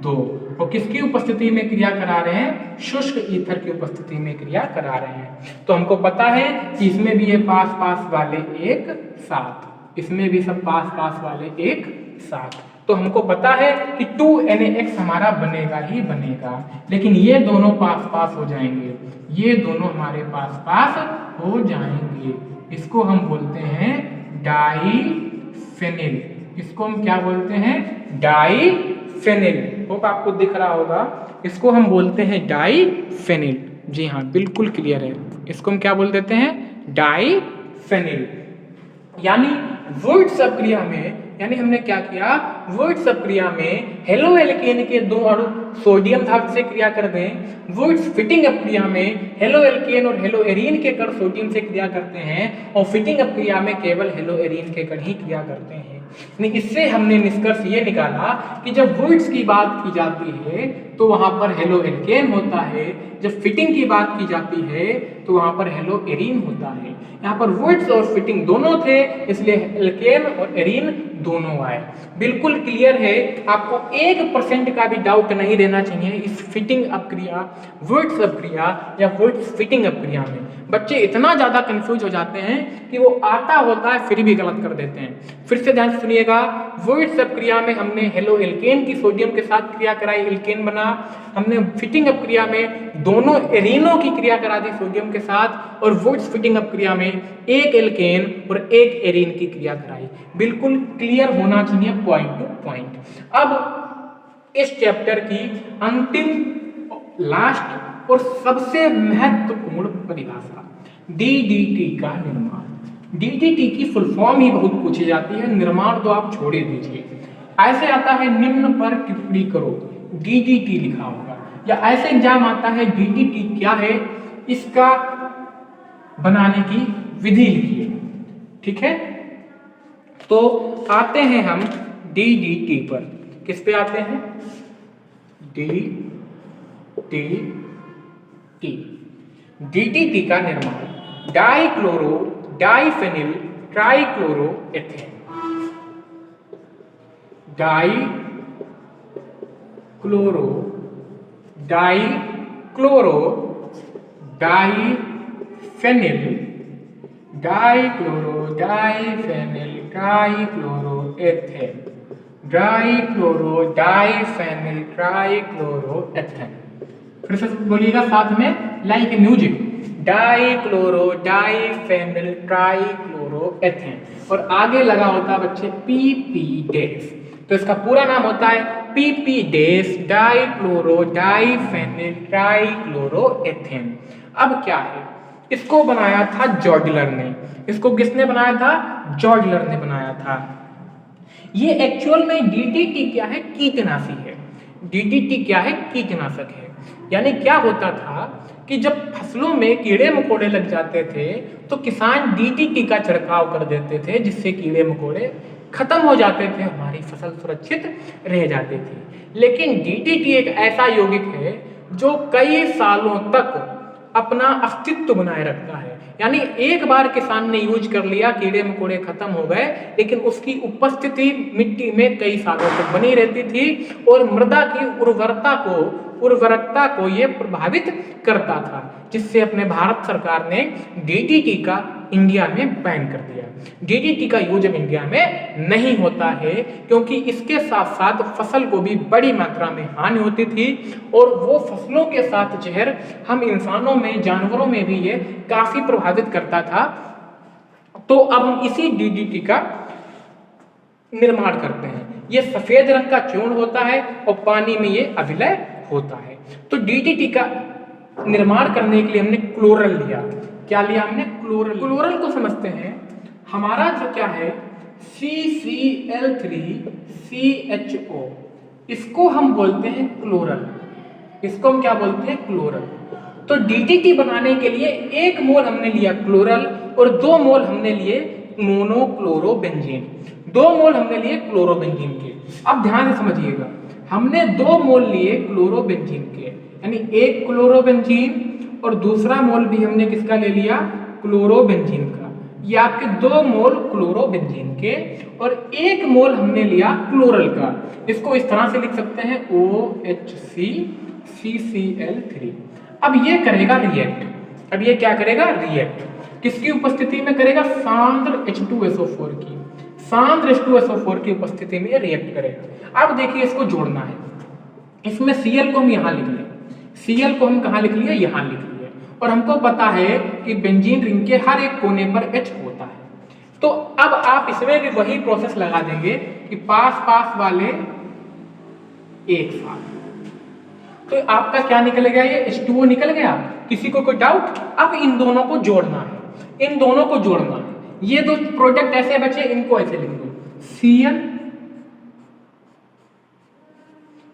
2 और किसकी उपस्थिति में क्रिया करा रहे हैं, शुष्क ईथर की उपस्थिति में क्रिया करा रहे हैं। तो हमको पता है कि इसमें भी ये पास पास वाले एक साथ, इसमें भी सब पास पास वाले एक साथ। तो हमको पता है कि 2NaX हमारा बनेगा ही बनेगा। लेकिन ये दोनों पास पास हो जाएंगे, ये दोनों हमारे पास पास हो जाएंगे। इसको हम बोलते हैं डाईफेनिल। इसको हम क्या बोलते हैं, डाईफेनिल। होप आपको दिख रहा होगा, इसको हम बोलते हैं डाईफेनिल। जी हाँ, बिल्कुल क्लियर है। इसको हम क्या बोल देते हैं, डाईफेनिल। यानी वुड्स अपक्रिया में, यानी हमने क्या किया, वुड्स अपक्रिया में हेलो एल्केन के दो अणु सोडियम धातु से क्रिया कर दें। वुड्स फिटिंग अपक्रिया में हेलो एल्केन और हेलो एरीन के कण सोडियम से क्रिया करते हैं, और फिटिंग अपक्रिया में केवल हेलो एरीन के कण ही क्रिया करते हैं। इससे हमने निष्कर्ष ये निकाला कि जब वुड्स की बात की जाती है तो वहां पर हेलो एल्केन होता है, जब फिटिंग की बात की जाती है तो वहां पर हेलो एरीन होता है। यहाँ पर वुड्स और फिटिंग दोनों थे, इसलिए एल्केन और एरीन दोनों आए। बिल्कुल क्लियर है, आपको 1% का भी डाउट नहीं रहना चाहिए इस फिटिंग अपक्रिया, वुड्स अपक्रिया या वुड्स फिटिंग अपक्रिया में। बच्चे इतना ज्यादा कंफ्यूज हो जाते हैं कि वो आता होता है फिर भी गलत कर देते हैं। फिर से ध्यान से सुनिएगा, वुड्स अपक्रिया में हमने हेलो एल्केन की सोडियम के साथ क्रिया कराई, एल्केन बना। हमने फिटिंग अपक्रिया में दोनों एरीनों की क्रिया करा दी सोडियम के साथ, और वुड्स फिटिंग अपक्रिया में एक एल्केन और एक एरीन की क्रिया कराई। बिल्कुल क्लियर होना चाहिए पॉइंट टू पॉइंट। अब इस चैप्टर की अंतिम लास्ट और सबसे महत्वपूर्ण परिभाषा, डीडीटी का निर्माण। डीडीटी की फुल फॉर्म ही बहुत पूछी जाती है, निर्माण तो आप छोड़ ही दीजिए। ऐसे आता है, निम्न पर टिप्पणी करो, डीडीटी लिखा होगा, या ऐसे एग्जाम आता है डीडीटी क्या है, इसका बनाने की विधि लिखिए। ठीक है, तो आते हैं हम डीडीटी पर। किस पे आते हैं, डीडीटी का निर्माण dichloro diphenyl trichloro ethane, dichloro dichloro diphenyl dichloro diphenyl trichloro ethane, dichloro diphenyl trichloro ethane. फिर से बोलिएगा साथ में, like music, dichloro diphenyl trichloro ethane, और आगे लगा होता है बच्चे पीपी डैश। तो इसका पूरा नाम होता है PP dash dichloro diphenyl trichloro ethane. अब क्या है, इसको बनाया था जॉडलर ने। इसको किसने बनाया था, जॉडलर ने बनाया था। ये एक्चुअल में डीडीटी क्या है, कीटनाशी है। डीडीटी क्या है, कीटनाशक है। यानी क्या होता था कि जब फसलों में कीड़े मकोड़े लग जाते थे तो किसान डीडीटी का छिड़काव कर देते थे, जिससे कीड़े मकोड़े खत्म हो जाते थे, हमारी फसल सुरक्षित रह जाती थी। लेकिन डीडीटी एक ऐसा यौगिक है जो कई सालों तक अपना अस्तित्व बनाए रखता है। यानी एक बार किसान ने यूज कर लिया, कीड़े मकोड़े खत्म हो गए, लेकिन उसकी उपस्थिति मिट्टी में कई सालों तक बनी रहती थी और मृदा की उर्वरकता को ये प्रभावित करता था, जिससे अपने भारत सरकार ने डीडीटी का इंडिया में बैन कर दिया। डीडीटी का यूज अब इंडिया में नहीं होता है, क्योंकि इसके साथ साथ फसल को भी बड़ी मात्रा में हानि होती थी, और वो फसलों के साथ जहर हम इंसानों में, जानवरों में भी ये काफी प्रभावित करता था। तो अब हम इसी डीडीटी का निर्माण करते हैं। ये सफेद रंग का चूर्ण होता है और पानी में ये अभिलय होता है। तो डीडीटी का निर्माण करने के लिए हमने क्लोरल लिया। क्या लिया हमने, क्लोरल। क्लोरल को समझते हैं, हमारा जो क्या है CCl3CHO, इसको हम बोलते हैं क्लोरल। इसको हम क्या बोलते हैं, क्लोरल। तो डीडीटी बनाने के लिए 1 मोल हमने लिया क्लोरल और 2 मोल हमने लिए मोनोक्लोरोबेंजीन। 2 मोल हमने लिए क्लोरोबेंजीन के। अब ध्यान से समझिएगा, हमने 2 मोल लिए क्लोरोबेंजीन के, यानी 1 क्लोरोबेंजीन और दूसरा मोल भी हमने किसका ले लिया, क्लोरोबेंजीन का। ये आपके 2 मोल क्लोरोबेंजीन के और 1 मोल हमने लिया क्लोरल का। इसको इस तरह से लिख सकते हैं OHCCCl3। अब ये करेगा रिएक्ट। अब ये क्या करेगा, रिएक्ट। किसकी उपस्थिति में करेगा, सांद्र H2SO4 की। सांद्र H2SO4 की उपस्थिति में रिएक्ट करेगा। अब देखिए, इसको जोड़ना है। इसमें Cl को हम यहाँ लिख लें, Cl को हम कहाँ लिख लिए, यहाँ लिख लिए। और हमको पता है कि बेंजीन रिंग के हर एक कोने पर H होता है। तो अब आप इसमें भी वही प्रोसेस लगा देंगे कि पास पास वाले एक साथ, तो आपका क्या निकल गया, ये H2O निकल गया। किसी को कोई डाउट? अब इन दोनों को जोड़ना है, इन दोनों को जोड़ना है। ये दो प्रोडक्ट ऐसे बचे, इनको ऐसे लिख दो Cl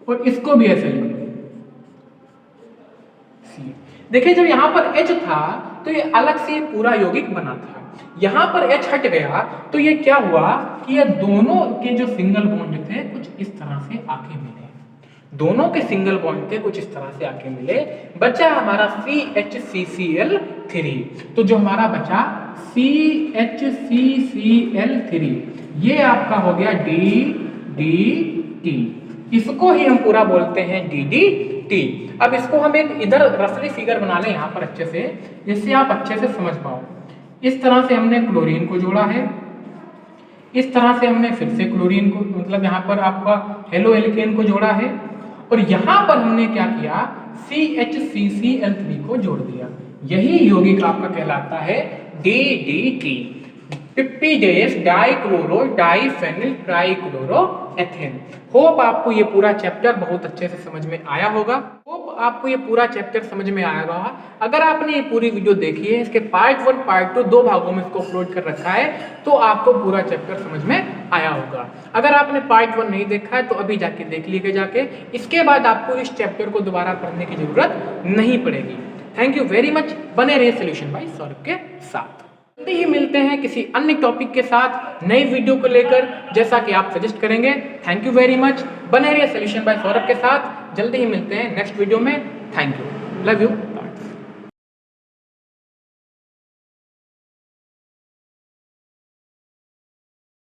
और इसको भी ऐसे लिख दो C। देखिए जब यहां पर H था तो ये अलग से पूरा यौगिक बना था, यहां पर H हट गया तो ये क्या हुआ कि ये दोनों के जो सिंगल बॉन्ड थे कुछ इस तरह से आके मिले, दोनों के सिंगल बॉन्ड थे कुछ इस तरह से आके मिले, बचा हमारा CHCCl3। तो जो हमारा बचा CHCCl3 ये आपका हो गया DDT, इसको ही हम पूरा बोलते हैं DDT। अब इसको हम एक इधर रफली फिगर बना लें यहाँ पर अच्छे से, जिससे आप अच्छे से समझ पाओ। इस तरह से हमने क्लोरीन को जोड़ा है, इस तरह से हमने फिर से क्लोरीन को, मतलब यहाँ पर आपका हेलो एल्केन को जोड़ा है, और यहां पर हमने क्या किया, CHCCl3 को जोड़ दिया। यही यौगिक आपका कहलाता है DDT, पिप्पिडेस डाइक्लोरो डाइफेनिल ट्राइक्लोरोएथेन। होप आपको ये पूरा चैप्टर बहुत अच्छे से समझ में आया होगा, होप आपको ये पूरा चैप्टर समझ में आया होगा। अगर आपने ये पूरी वीडियो देखी है, इसके पार्ट 1 पार्ट 2 दो भागों में इसको अपलोड कर रखा है, तो आपको पूरा चैप्टर समझ में आया होगा। अगर आपने पार्ट 1 नहीं देखा है तो अभी जाके देख लीजिए जाके, इसके बाद आपको इस चैप्टर को दोबारा पढ़ने की जरूरत नहीं पड़ेगी। थैंक यू वेरी मच, बने रहिए सॉल्यूशन बाय सौरभ के साथ। जल्दी ही मिलते हैं किसी अन्य टॉपिक के साथ नई वीडियो को लेकर, जैसा कि आप सजेस्ट करेंगे। थैंक यू वेरी मच, बने रहिए सॉल्यूशन बाय सौरभ के साथ। जल्दी ही मिलते हैं नेक्स्ट वीडियो में। Thank you, love you.